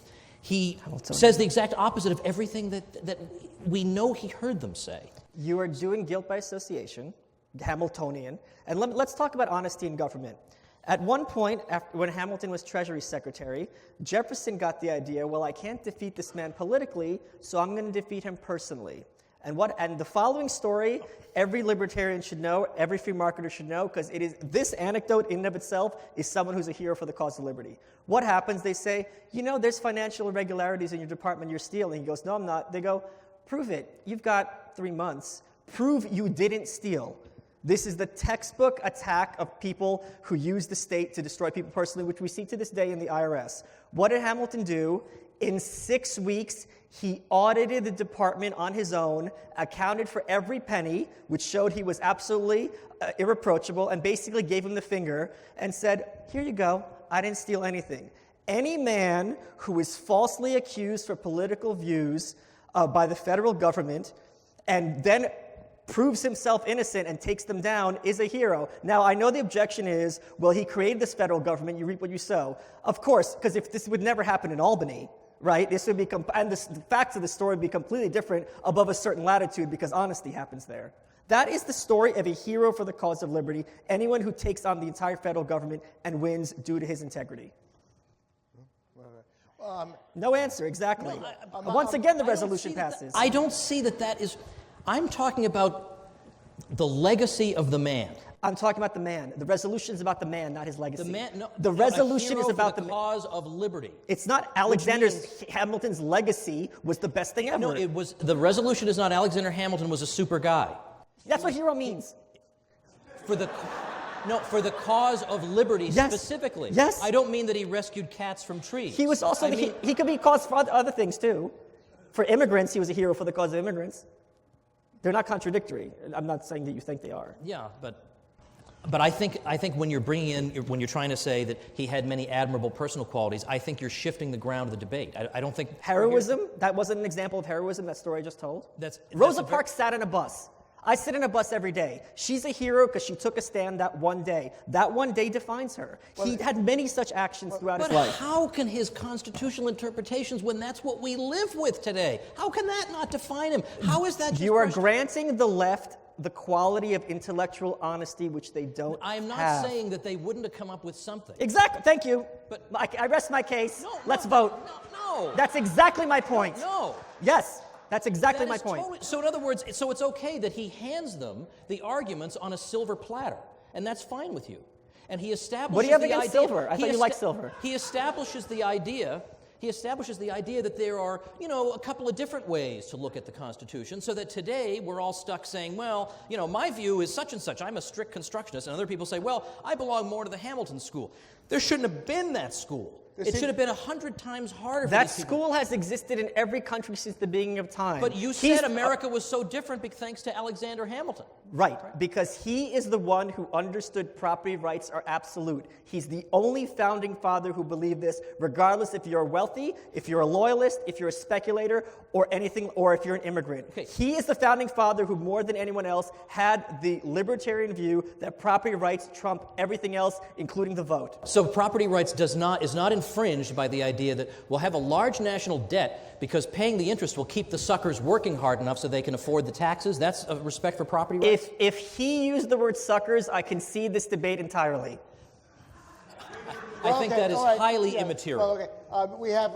he says the exact opposite of everything that we know he heard them say. You are doing guilt by association, Hamiltonian, and let's talk about honesty in government. At one point, when Hamilton was Treasury Secretary, Jefferson got the idea, well, I can't defeat this man politically, so I'm going to defeat him personally. And the following story, every libertarian should know, every free marketer should know, because this anecdote in and of itself is someone who's a hero for the cause of liberty. What happens? They say, there's financial irregularities in your department, you're stealing. He goes, no, I'm not. They go, prove it. You've got 3 months. Prove you didn't steal. This is the textbook attack of people who use the state to destroy people personally, which we see to this day in the IRS. What did Hamilton do? In 6 weeks, he audited the department on his own, accounted for every penny, which showed he was absolutely irreproachable, and basically gave him the finger and said, here you go, I didn't steal anything. Any man who is falsely accused for political views by the federal government and then proves himself innocent and takes them down is a hero. Now, I know the objection is, well, he created this federal government, you reap what you sow. Of course, because if this would never happen in Albany, right, this would be, and the facts of the story would be completely different above a certain latitude because honesty happens there. That is the story of a hero for the cause of liberty, anyone who takes on the entire federal government and wins due to his integrity. No answer, exactly. Once again, the resolution passes. I don't see that is... I'm talking about the legacy of the man. I'm talking about the man. The resolution is about the man, not his legacy. The man, no, the resolution is about the cause of liberty. It's not Hamilton's legacy was the best thing ever. No, it was. The resolution is not Alexander Hamilton was a super guy. That's what hero means. For the cause of liberty specifically. Yes. I don't mean that he rescued cats from trees. He was also he could be cause for other things too. For immigrants, he was a hero for the cause of immigrants. They're not contradictory. I'm not saying that you think they are. Yeah, but I think when you're when you're trying to say that he had many admirable personal qualities, I think you're shifting the ground of the debate. I don't think heroism. That wasn't an example of heroism. That story I just told. Rosa Parks sat in a bus. I sit in a bus every day. She's a hero because she took a stand that one day. That one day defines her. He had many such actions throughout his life. But how can his constitutional interpretations, when that's what we live with today, how can that not define him? How is that just You are granting the left the quality of intellectual honesty which they don't I'm not have. saying that they wouldn't have come up with something. Exactly. Thank you. But I rest my case. Let's no, vote. No. That's exactly my point. No. Yes. That's exactly my point. So in other words, it's okay that he hands them the arguments on a silver platter, and that's fine with you. And he establishes What do you have against silver? I thought you liked silver. He establishes the idea that there are, a couple of different ways to look at the Constitution, so that today we're all stuck saying, well, my view is such and such. I'm a strict constructionist. And other people say, well, I belong more to the Hamilton school. There shouldn't have been that school. It should have been 100 times harder for That these people. school has existed in every country since the beginning of time. But you said America was so different thanks to Alexander Hamilton. Right, because he is the one who understood property rights are absolute. He's the only founding father who believed this, regardless if you're wealthy, if you're a loyalist, if you're a speculator, or anything, or if you're an immigrant. Okay. He is the founding father who, more than anyone else, had the libertarian view that property rights trump everything else, including the vote. So property rights is not infringed by the idea that we'll have a large national debt because paying the interest will keep the suckers working hard enough so they can afford the taxes. That's a respect for property rights? If he used the word suckers, I concede this debate entirely. I think that is highly immaterial. Well, okay. We have...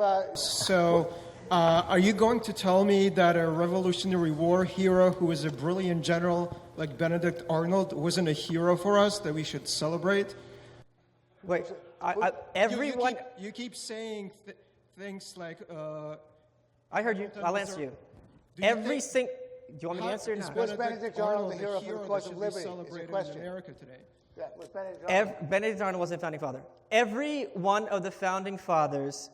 Are you going to tell me that a Revolutionary War hero who was a brilliant general like Benedict Arnold wasn't a hero for us that we should celebrate? Wait, everyone... You keep saying things like... I heard you. I'll answer you. Do you want me to answer or not? Was Benedict Arnold the hero for the cause of liberty? Is the question. In America today? Yeah, was Benedict Arnold? Benedict Arnold wasn't a founding father. Every one of the founding fathers,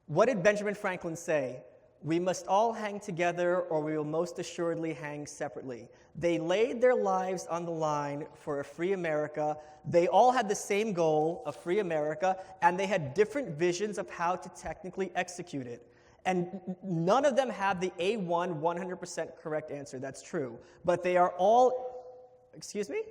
what did Benjamin Franklin say? We must all hang together or we will most assuredly hang separately. They laid their lives on the line for a free America. They all had the same goal, a free America, and they had different visions of how to technically execute it. And none of them have the A1 100% correct answer. That's true. But they are all, excuse me?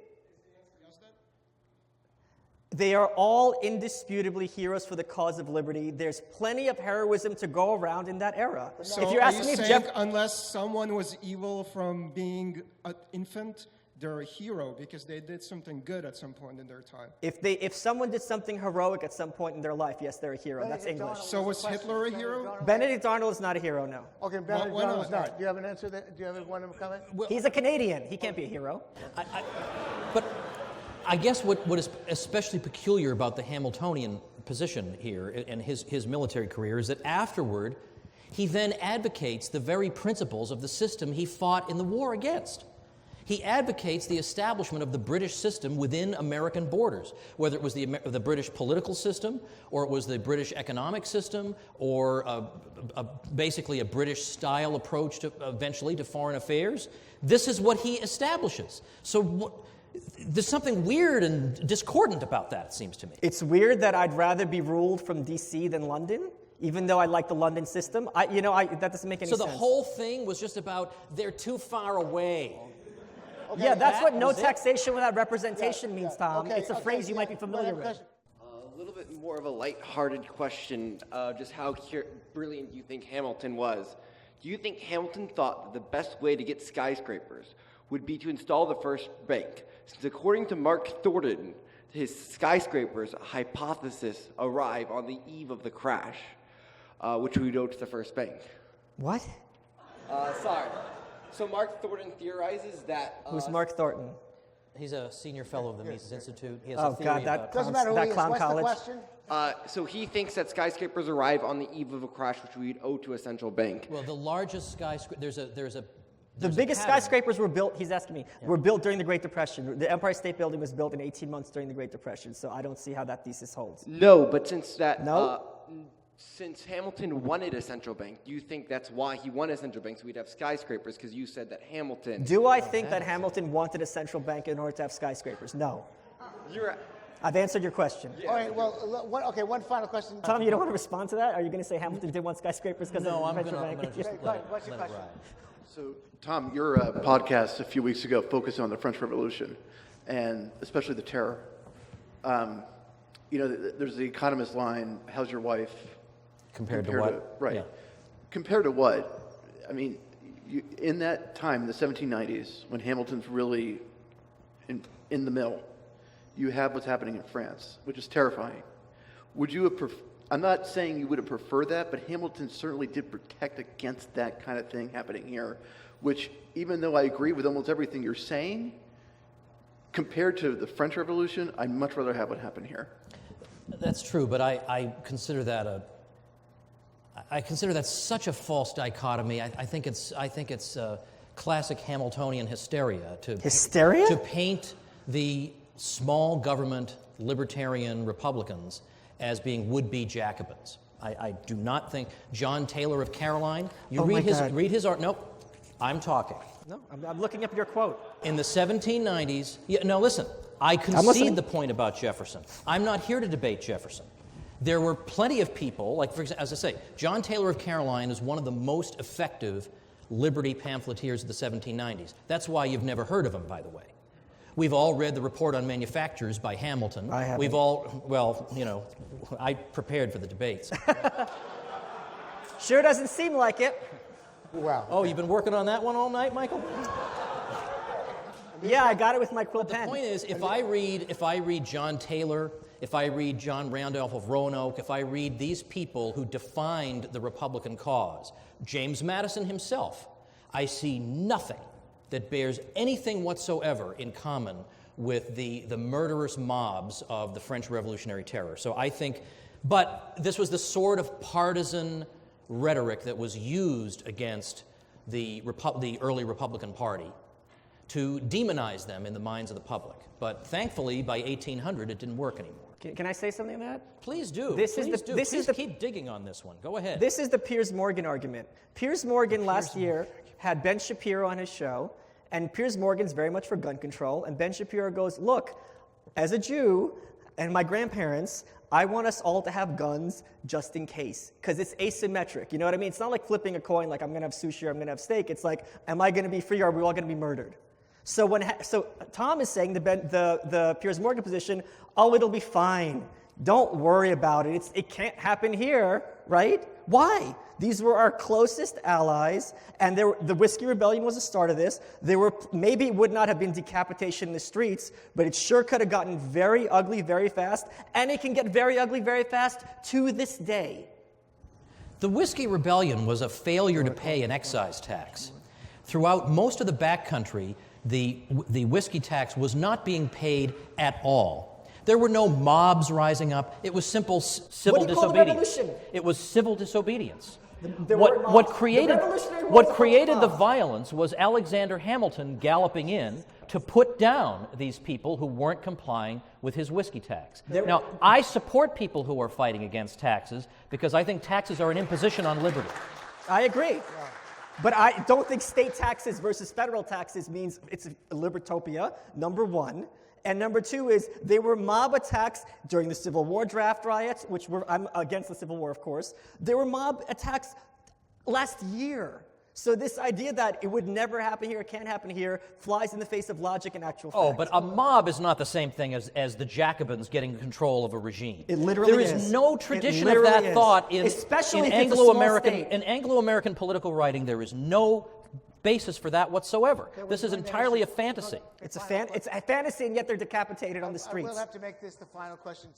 They are all indisputably heroes for the cause of liberty. There's plenty of heroism to go around in that era. So if you're asking me if unless someone was evil from being an infant, they're a hero because they did something good at some point in their time. If someone did something heroic at some point in their life, yes, they're a hero. That's English. So was Hitler a hero? Benedict Arnold is not a hero, no. Okay, Benedict Arnold is not. Do you have an answer? Do you have one comment? He's a Canadian. He can't be a hero. But I guess what is especially peculiar about the Hamiltonian position here and his military career is that afterward, he then advocates the very principles of the system he fought in the war against. He advocates the establishment of the British system within American borders, whether it was the British political system, or it was the British economic system, or basically a British-style approach eventually to foreign affairs. This is what he establishes. So there's something weird and discordant about that, it seems to me. It's weird that I'd rather be ruled from D.C. than London, even though I like the London system. That doesn't make any sense. So the whole thing was just about they're too far away. Okay, Yeah, that's what no was it. taxation without representation means, Tom. Okay, it's a phrase you might be familiar with. A little bit more of a light-hearted question, just how brilliant do you think Hamilton was? Do you think Hamilton thought that the best way to get skyscrapers would be to install the first bank? Since according to Mark Thornton, his skyscrapers hypothesis arrive on the eve of the crash, which we know to the first bank. What? Sorry. So Mark Thornton theorizes that... Who's Mark Thornton? He's a senior fellow of the Mises Institute. He has Oh, a theory God, about... Doesn't matter who he is. clown What's college. the question? So he thinks that skyscrapers arrive on the eve of a crash, which we'd owe to a central bank. Well, the largest skyscraper... The biggest skyscrapers were built, he's asking me, were built during the Great Depression. The Empire State Building was built in 18 months during the Great Depression, so I don't see how that thesis holds. No, but since that... No? Since Hamilton wanted a central bank, do you think that's why he wanted a central bank, so we'd have skyscrapers? Because you said that Hamilton... Do I think that Hamilton wanted a central bank in order to have skyscrapers? No. You're... I've answered your question. All right, well, one final question. Tom, you don't want to respond to that? Are you going to say Hamilton did want skyscrapers because No, of I'm the going central bank? to just Go let ahead, what's your it question? ride. So, Tom, your podcast a few weeks ago focused on the French Revolution, and especially the terror. There's the Economist line, how's your wife? Compared to what? Right. Yeah. Compared to what? I mean, in that time, in the 1790s, when Hamilton's really in the mill, you have what's happening in France, which is terrifying. Would you have I'm not saying you would have preferred that, but Hamilton certainly did protect against that kind of thing happening here, which, even though I agree with almost everything you're saying, compared to the French Revolution, I'd much rather have what happened here. That's true, but I consider that such a false dichotomy. I think it's classic Hamiltonian hysteria to paint the small government libertarian Republicans as being would-be Jacobins. I do not think John Taylor of Caroline. Read his art. Nope, I'm talking. No, I'm looking up your quote. In the 1790s. No, listen. I concede the point about Jefferson. I'm not here to debate Jefferson. There were plenty of people, like, for example, as I say, John Taylor of Caroline is one of the most effective liberty pamphleteers of the 1790s. That's why you've never heard of him, by the way. We've all read the Report on Manufactures by Hamilton. I haven't. We've all, I prepared for the debates. Sure doesn't seem like it. Wow. Oh, you've been working on that one all night, Michael? Yeah, I got it with my quill pen. The point is, if I read John Taylor, if I read John Randolph of Roanoke, if I read these people who defined the Republican cause, James Madison himself, I see nothing that bears anything whatsoever in common with the murderous mobs of the French Revolutionary Terror. So I think, but this was the sort of partisan rhetoric that was used against the early Republican Party to demonize them in the minds of the public. But thankfully, by 1800, it didn't work anymore. Can I say something on that? Please do. Please keep digging on this one. Go ahead. This is the Piers Morgan argument. Piers Morgan last year had Ben Shapiro on his show, and Piers Morgan's very much for gun control, and Ben Shapiro goes, look, as a Jew and my grandparents, I want us all to have guns just in case, because it's asymmetric. You know what I mean? It's not like flipping a coin, like I'm going to have sushi or I'm going to have steak. It's like, am I going to be free or are we all going to be murdered? So Tom is saying the Piers Morgan position, oh, it'll be fine. Don't worry about it. It can't happen here, right? Why? These were our closest allies, and the Whiskey Rebellion was the start of this. Maybe it would not have been decapitation in the streets, but it sure could have gotten very ugly very fast, and it can get very ugly very fast to this day. The Whiskey Rebellion was a failure to pay an excise tax. Throughout most of the backcountry, the whiskey tax was not being paid at all. There were no mobs rising up. It was simple civil What do you call the disobedience. revolution? It was civil disobedience. What created the violence was Alexander Hamilton galloping in to put down these people who weren't complying with his whiskey tax. Now, I support people who are fighting against taxes because I think taxes are an imposition on liberty. I agree. But I don't think state taxes versus federal taxes means it's a libertopia, number one. And number two is they were mob attacks during the Civil War draft riots, which I'm against the Civil War, of course. There were mob attacks last year. So this idea that it would never happen here, it can't happen here, flies in the face of logic and actual facts. Oh, but a mob is not the same thing as the Jacobins getting control of a regime. It literally is. There is no tradition of that thought in Anglo-American political writing. There is no basis for that whatsoever. This is entirely a fantasy. It's a fantasy, and yet they're decapitated on the streets. We'll have to make this the final question.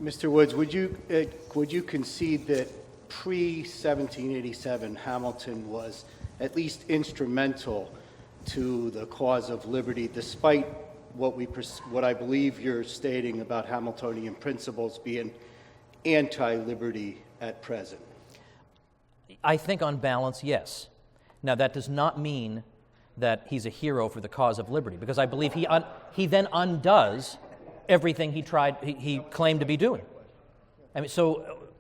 Mr. Woods, would you concede that pre-1787 Hamilton was at least instrumental to the cause of liberty, despite what I believe you're stating about Hamiltonian principles being anti-liberty at present? I think on balance, yes. Now, that does not mean that he's a hero for the cause of liberty, because I believe he then undoes everything he claimed to be doing. I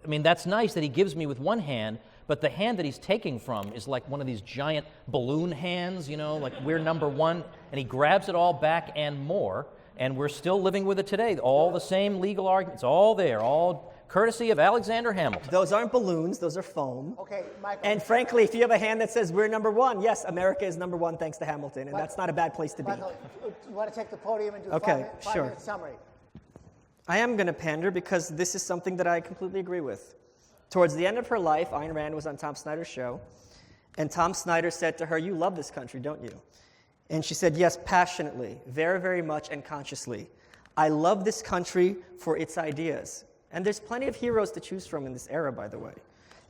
mean, that's nice that he gives me with one hand, but the hand that he's taking from is like one of these giant balloon hands, like we're number one, and he grabs it all back and more, and we're still living with it today. All the same legal arguments, all there, all courtesy of Alexander Hamilton. Those aren't balloons, those are foam. Okay, Michael. And frankly, if you have a hand that says we're number one, yes, America is number one thanks to Hamilton, and that's not a bad place to be. Michael, you want to take the podium and do a five-minute summary? I am going to pander because this is something that I completely agree with. Towards the end of her life, Ayn Rand was on Tom Snyder's show, and Tom Snyder said to her, "You love this country, don't you?" And she said, "Yes, passionately, very, very much, and consciously. I love this country for its ideas." And there's plenty of heroes to choose from in this era, by the way.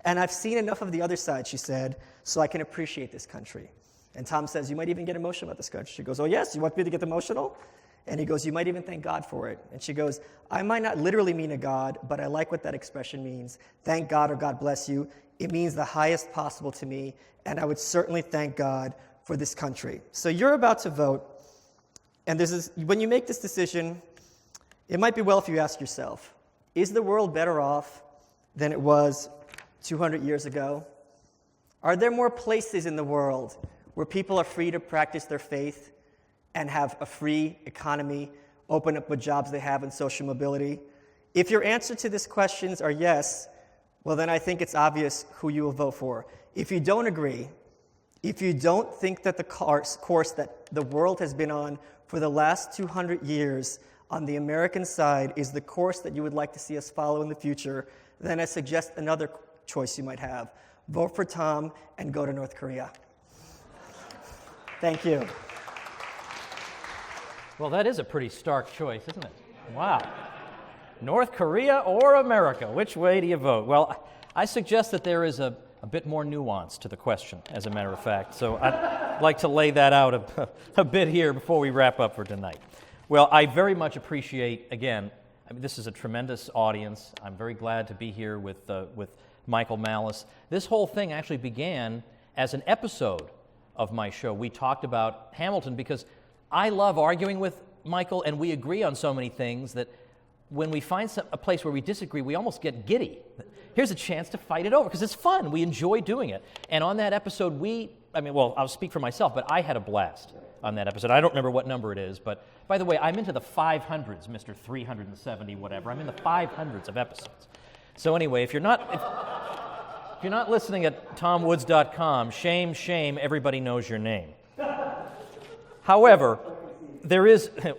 "And I've seen enough of the other side," she said, "so I can appreciate this country." And Tom says, "You might even get emotional about this country." She goes, "Oh, yes, you want me to get emotional?" And he goes, "You might even thank God for it." And she goes, "I might not literally mean a God, but I like what that expression means. Thank God or God bless you. It means the highest possible to me, and I would certainly thank God for this country." So you're about to vote, and when you make this decision, it might be well if you ask yourself, is the world better off than it was 200 years ago? Are there more places in the world where people are free to practice their faith and have a free economy, open up what jobs they have and social mobility? If your answer to these questions are yes, well then I think it's obvious who you will vote for. If you don't agree, if you don't think that the course that the world has been on for the last 200 years on the American side is the course that you would like to see us follow in the future, then I suggest another choice you might have. Vote for Tom and go to North Korea. Thank you. Well, that is a pretty stark choice, isn't it? Wow. North Korea or America? Which way do you vote? Well, I suggest that there is a bit more nuance to the question, as a matter of fact. So I'd like to lay that out a bit here before we wrap up for tonight. Well, I very much appreciate, again, this is a tremendous audience. I'm very glad to be here with Michael Malice. This whole thing actually began as an episode of my show. We talked about Hamilton because I love arguing with Michael, and we agree on so many things that when we find a place where we disagree, we almost get giddy. Here's a chance to fight it over, because it's fun. We enjoy doing it. And on that episode, I'll speak for myself, but I had a blast on that episode. I don't remember what number it is, but by the way, I'm into the 500s, Mr. 370 whatever. I'm in the 500s of episodes. So anyway, if you're not listening at tomwoods.com, shame, everybody knows your name. However,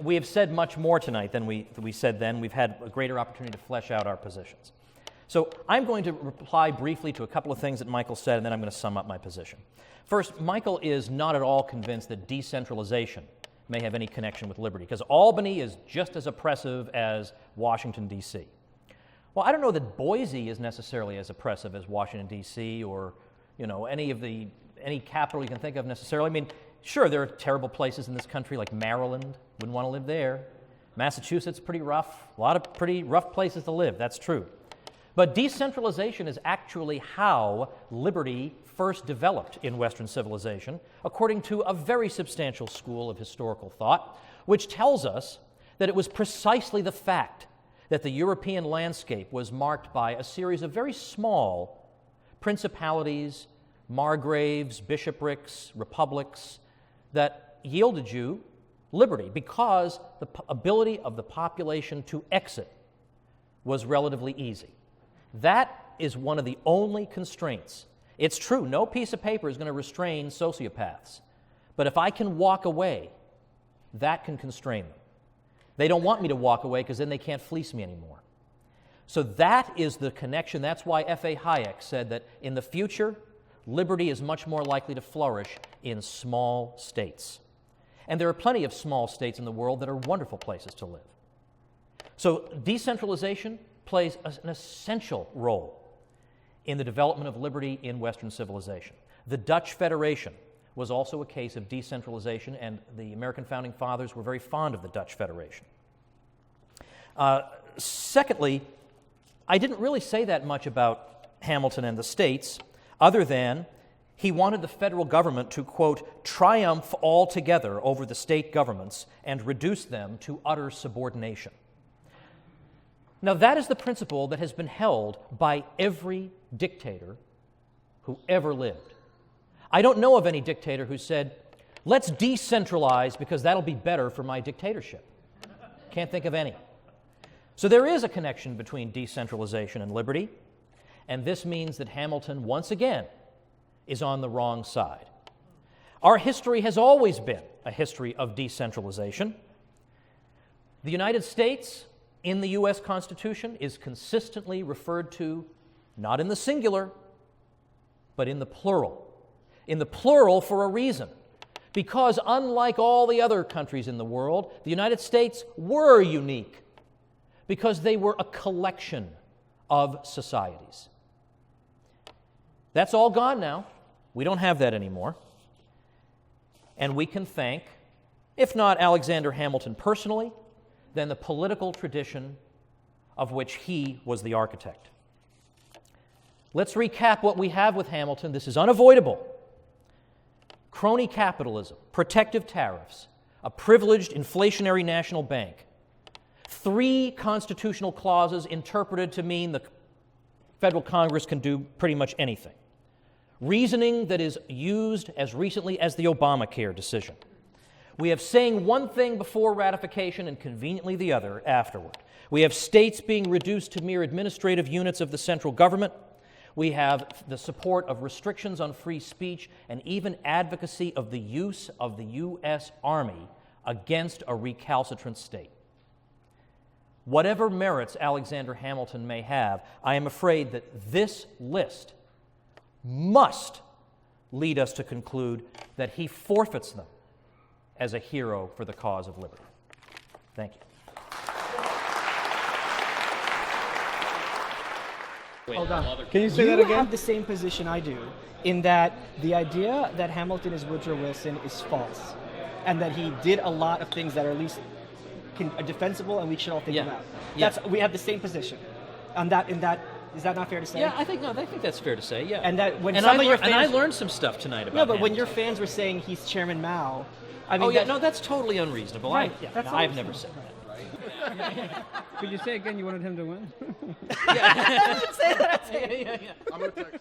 we have said much more tonight than we said then. We've had a greater opportunity to flesh out our positions. So I'm going to reply briefly to a couple of things that Michael said, and then I'm going to sum up my position. First, Michael is not at all convinced that decentralization may have any connection with liberty, because Albany is just as oppressive as Washington, D.C. Well, I don't know that Boise is necessarily as oppressive as Washington, D.C., or any capital you can think of necessarily. I mean, sure, there are terrible places in this country like Maryland. Wouldn't want to live there. Massachusetts, pretty rough. A lot of pretty rough places to live. That's true. But decentralization is actually how liberty first developed in Western civilization, according to a very substantial school of historical thought, which tells us that it was precisely the fact that the European landscape was marked by a series of very small principalities, margraves, bishoprics, republics, that yielded you liberty because the ability of the population to exit was relatively easy. That is one of the only constraints. It's true, no piece of paper is going to restrain sociopaths. But if I can walk away, that can constrain them. They don't want me to walk away because then they can't fleece me anymore. So that is the connection. That's why F.A. Hayek said that in the future, liberty is much more likely to flourish in small states. And there are plenty of small states in the world that are wonderful places to live. So decentralization plays an essential role in the development of liberty in Western civilization. The Dutch Federation was also a case of decentralization, and the American founding fathers were very fond of the Dutch Federation. Secondly, I didn't really say that much about Hamilton and the states, other than he wanted the federal government to, quote, triumph altogether over the state governments and reduce them to utter subordination. Now, that is the principle that has been held by every dictator who ever lived. I don't know of any dictator who said, let's decentralize because that'll be better for my dictatorship. Can't think of any. So there is a connection between decentralization and liberty, and this means that Hamilton, once again, is on the wrong side. Our history has always been a history of decentralization. The United States, in the U.S. Constitution, is consistently referred to not in the singular, but in the plural. In the plural for a reason. Because unlike all the other countries in the world, the United States were unique because they were a collection of societies. That's all gone now. We don't have that anymore. And we can thank, if not Alexander Hamilton personally, then the political tradition of which he was the architect. Let's recap what we have with Hamilton. This is unavoidable. Crony capitalism, protective tariffs, a privileged inflationary national bank, 3 constitutional clauses interpreted to mean the federal Congress can do pretty much anything. Reasoning that is used as recently as the Obamacare decision. We have saying one thing before ratification and conveniently the other afterward. We have states being reduced to mere administrative units of the central government. We have the support of restrictions on free speech and even advocacy of the use of the U.S. Army against a recalcitrant state. Whatever merits Alexander Hamilton may have, I am afraid that this list must lead us to conclude that he forfeits them as a hero for the cause of liberty. Thank you. Hold on. Can you say that again? You have the same position I do, in that the idea that Hamilton is Woodrow Wilson is false, and that he did a lot of things that are at least are defensible, and we should all think about. We have the same position. On that, is that not fair to say? Yeah, I think that's fair to say. Yeah. And that when I learned some stuff tonight about. No, but Hamilton. when your fans were saying he's Chairman Mao, I mean. That's totally unreasonable. Right. I've never said that. Could you say again you wanted him to win? Yeah. Say that. Yeah. I'm gonna text.